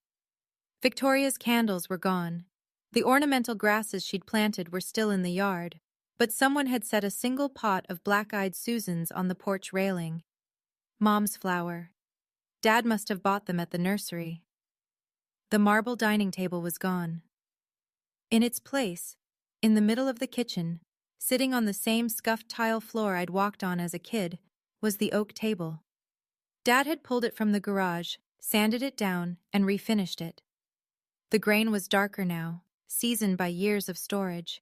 Victoria's candles were gone. The ornamental grasses she'd planted were still in the yard, but someone had set a single pot of black-eyed Susans on the porch railing. Mom's flower. Dad must have bought them at the nursery. The marble dining table was gone. In its place, in the middle of the kitchen, sitting on the same scuffed tile floor I'd walked on as a kid, was the oak table. Dad had pulled it from the garage, sanded it down, and refinished it. The grain was darker now, seasoned by years of storage.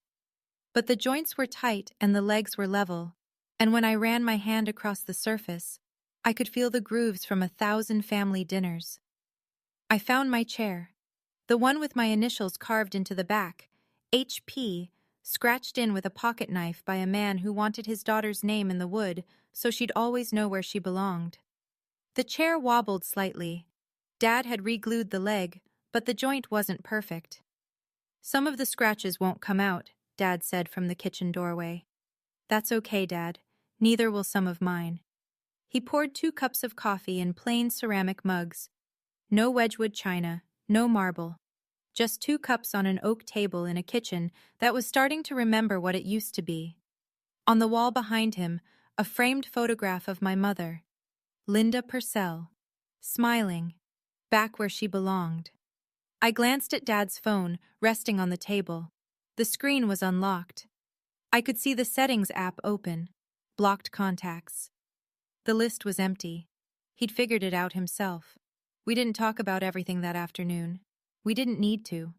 But the joints were tight and the legs were level, and when I ran my hand across the surface, I could feel the grooves from 1,000 family dinners. I found my chair, the one with my initials carved into the back, HP, scratched in with a pocket knife by a man who wanted his daughter's name in the wood so she'd always know where she belonged. The chair wobbled slightly. Dad had re-glued the leg, but the joint wasn't perfect. Some of the scratches won't come out, Dad said from the kitchen doorway. That's okay, Dad. Neither will some of mine. He poured 2 cups of coffee in plain ceramic mugs. No Wedgwood china, no marble. Just 2 cups on an oak table in a kitchen that was starting to remember what it used to be. On the wall behind him, a framed photograph of my mother, Linda Purcell, smiling, back where she belonged. I glanced at Dad's phone, resting on the table. The screen was unlocked. I could see the settings app open, blocked contacts. The list was empty. He'd figured it out himself. We didn't talk about everything that afternoon. We didn't need to.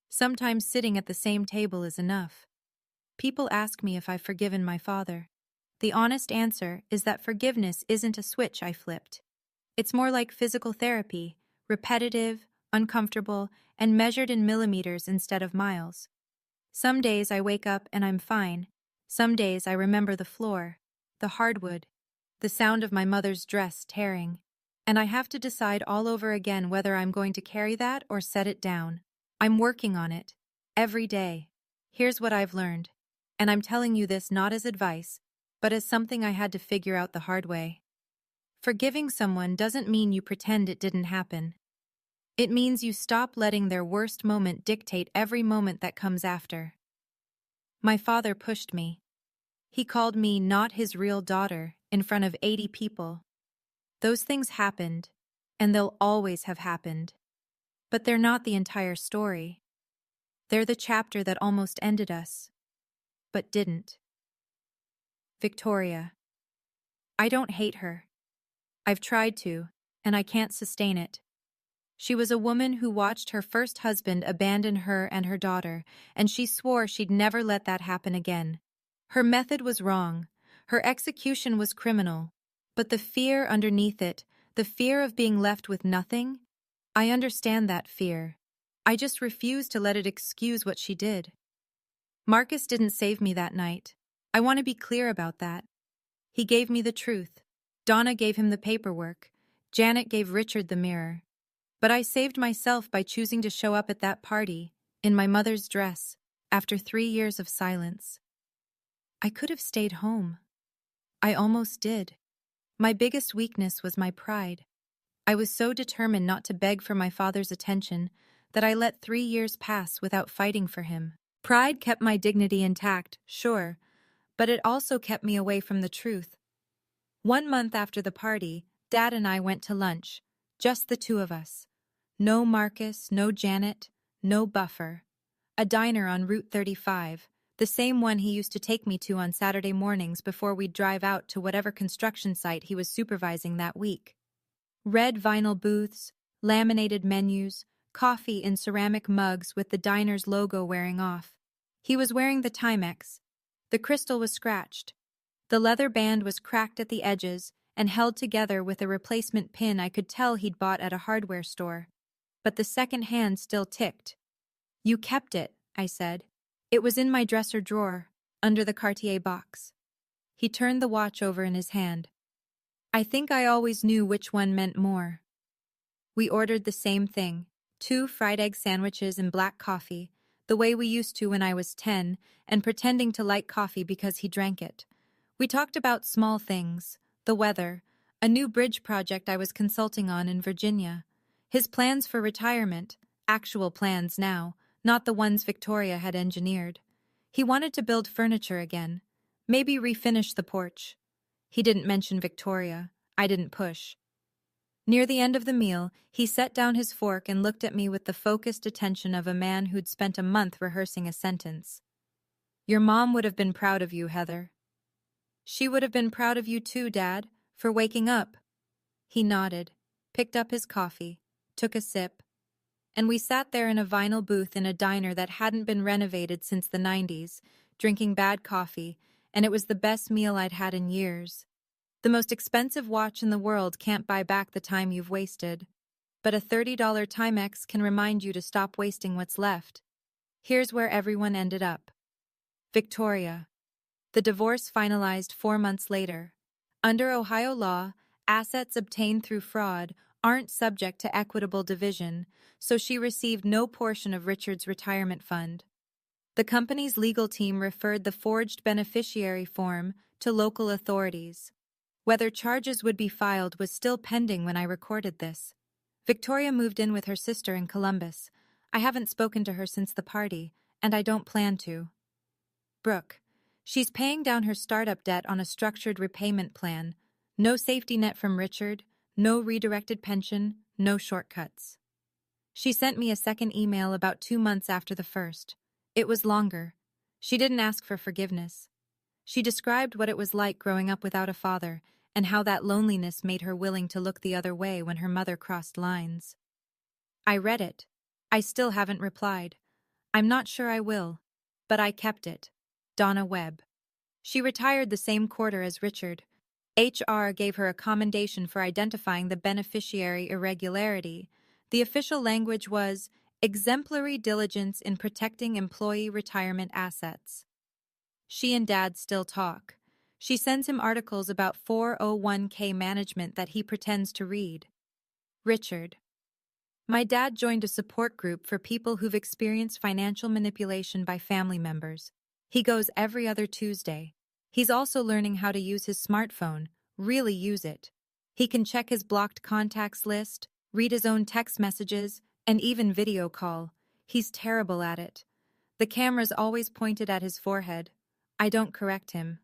Sometimes sitting at the same table is enough. People ask me if I've forgiven my father. The honest answer is that forgiveness isn't a switch I flipped. It's more like physical therapy, repetitive, uncomfortable, and measured in millimeters instead of miles. Some days I wake up and I'm fine. Some days I remember the floor, the hardwood, the sound of my mother's dress tearing. And I have to decide all over again whether I'm going to carry that or set it down. I'm working on it, every day. Here's what I've learned. And I'm telling you this not as advice, but as something I had to figure out the hard way. Forgiving someone doesn't mean you pretend it didn't happen. It means you stop letting their worst moment dictate every moment that comes after. My father pushed me. He called me not his real daughter in front of 80 people. Those things happened, and they'll always have happened. But they're not the entire story. They're the chapter that almost ended us, but didn't. Victoria. I don't hate her. I've tried to, and I can't sustain it. She was a woman who watched her first husband abandon her and her daughter, and she swore she'd never let that happen again. Her method was wrong. Her execution was criminal. But the fear underneath it, the fear of being left with nothing, I understand that fear. I just refuse to let it excuse what she did. Marcus didn't save me that night. I want to be clear about that. He gave me the truth. Donna gave him the paperwork. Janet gave Richard the mirror. But I saved myself by choosing to show up at that party, in my mother's dress, after 3 years of silence. I could have stayed home. I almost did. My biggest weakness was my pride. I was so determined not to beg for my father's attention that I let 3 years pass without fighting for him. Pride kept my dignity intact, sure, but it also kept me away from the truth. 1 month after the party, Dad and I went to lunch, just the 2 of us. No Marcus, no Janet, no buffer. A diner on Route 35, the same one he used to take me to on Saturday mornings before we'd drive out to whatever construction site he was supervising that week. Red vinyl booths, laminated menus, coffee in ceramic mugs with the diner's logo wearing off. He was wearing the Timex, The crystal was scratched. The leather band was cracked at the edges and held together with a replacement pin I could tell he'd bought at a hardware store. But the second hand still ticked. "You kept it," I said. "It was in my dresser drawer, under the Cartier box." He turned the watch over in his hand. "I think I always knew which one meant more." We ordered the same thing, 2 fried egg sandwiches and black coffee, the way we used to when I was 10, and pretending to like coffee because he drank it. We talked about small things, the weather, a new bridge project I was consulting on in Virginia, his plans for retirement, actual plans now, not the ones Victoria had engineered. He wanted to build furniture again, maybe refinish the porch. He didn't mention Victoria. I didn't push. Near the end of the meal, he set down his fork and looked at me with the focused attention of a man who'd spent a month rehearsing a sentence. "Your mom would have been proud of you, Heather." "She would have been proud of you too, Dad, for waking up." He nodded, picked up his coffee, took a sip, and we sat there in a vinyl booth in a diner that hadn't been renovated since the 90s, drinking bad coffee, and it was the best meal I'd had in years. The most expensive watch in the world can't buy back the time you've wasted, but a $30 Timex can remind you to stop wasting what's left. Here's where everyone ended up. Victoria. The divorce finalized 4 months later. Under Ohio law, assets obtained through fraud aren't subject to equitable division, so she received no portion of Richard's retirement fund. The company's legal team referred the forged beneficiary form to local authorities. Whether charges would be filed was still pending when I recorded this. Victoria moved in with her sister in Columbus. I haven't spoken to her since the party, and I don't plan to. Brooke. She's paying down her startup debt on a structured repayment plan. No safety net from Richard, no redirected pension, no shortcuts. She sent me a second email about 2 months after the first. It was longer. She didn't ask for forgiveness. She described what it was like growing up without a father, and how that loneliness made her willing to look the other way when her mother crossed lines. I read it. I still haven't replied. I'm not sure I will. But I kept it. Donna Webb. She retired the same quarter as Richard. HR gave her a commendation for identifying the beneficiary irregularity. The official language was exemplary diligence in protecting employee retirement assets. She and Dad still talk. She sends him articles about 401k management that he pretends to read. Richard. My dad joined a support group for people who've experienced financial manipulation by family members. He goes every other Tuesday. He's also learning how to use his smartphone, really use it. He can check his blocked contacts list, read his own text messages, and even video call. He's terrible at it. The camera's always pointed at his forehead. I don't correct him.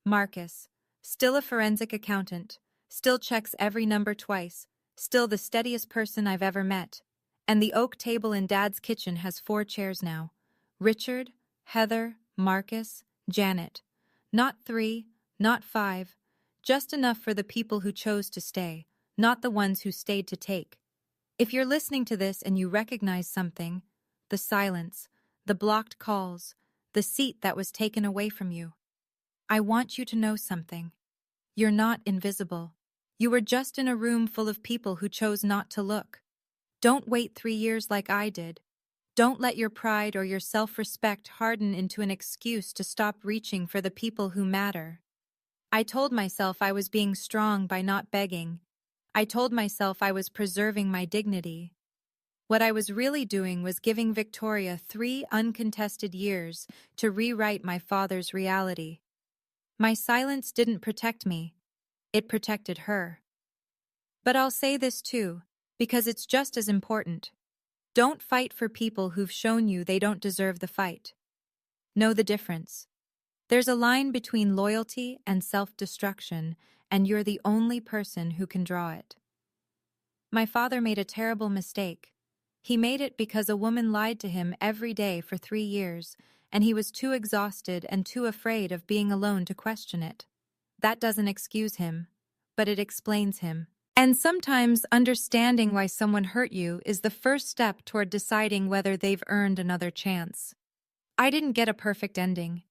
Marcus. Still a forensic accountant. Still checks every number twice. Still the steadiest person I've ever met. And the oak table in Dad's kitchen has 4 chairs now. Richard, Heather, Marcus, Janet. Not 3, not 5. Just enough for the people who chose to stay, not the ones who stayed to take. If you're listening to this and you recognize something, the silence, the blocked calls, the seat that was taken away from you, I want you to know something. You're not invisible. You were just in a room full of people who chose not to look. Don't wait 3 years like I did. Don't let your pride or your self-respect harden into an excuse to stop reaching for the people who matter. I told myself I was being strong by not begging. I told myself I was preserving my dignity. What I was really doing was giving Victoria 3 uncontested years to rewrite my father's reality. My silence didn't protect me. It protected her. But I'll say this too, because it's just as important. Don't fight for people who've shown you they don't deserve the fight. Know the difference. There's a line between loyalty and self-destruction, and you're the only person who can draw it. My father made a terrible mistake. He made it because a woman lied to him every day for 3 years, and he was too exhausted and too afraid of being alone to question it. That doesn't excuse him, but it explains him. And sometimes understanding why someone hurt you is the first step toward deciding whether they've earned another chance. I didn't get a perfect ending.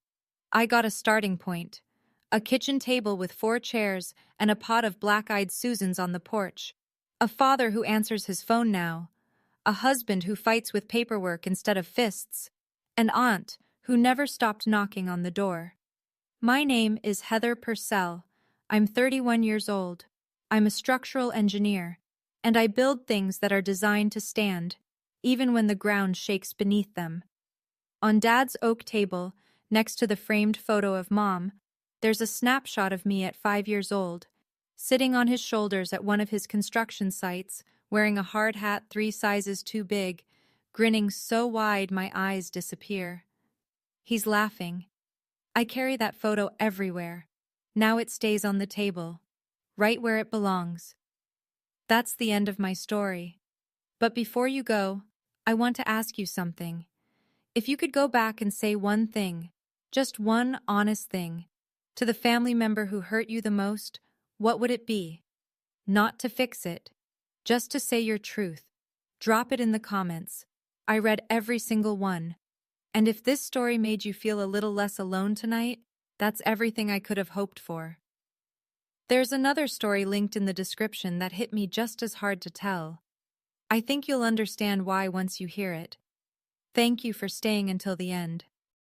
I got a starting point. A kitchen table with 4 chairs and a pot of black-eyed Susans on the porch. A father who answers his phone now. A husband who fights with paperwork instead of fists. An aunt who never stopped knocking on the door. My name is Heather Purcell. I'm 31 years old. I'm a structural engineer, and I build things that are designed to stand, even when the ground shakes beneath them. On Dad's oak table, next to the framed photo of Mom, there's a snapshot of me at 5 years old, sitting on his shoulders at one of his construction sites, wearing a hard hat 3 sizes too big, grinning so wide my eyes disappear. He's laughing. I carry that photo everywhere. Now it stays on the table, right where it belongs. That's the end of my story. But before you go, I want to ask you something. If you could go back and say one thing, just one honest thing, to the family member who hurt you the most, what would it be? Not to fix it, just to say your truth. Drop it in the comments. I read every single one. And if this story made you feel a little less alone tonight, that's everything I could have hoped for. There's another story linked in the description that hit me just as hard to tell. I think you'll understand why once you hear it. Thank you for staying until the end.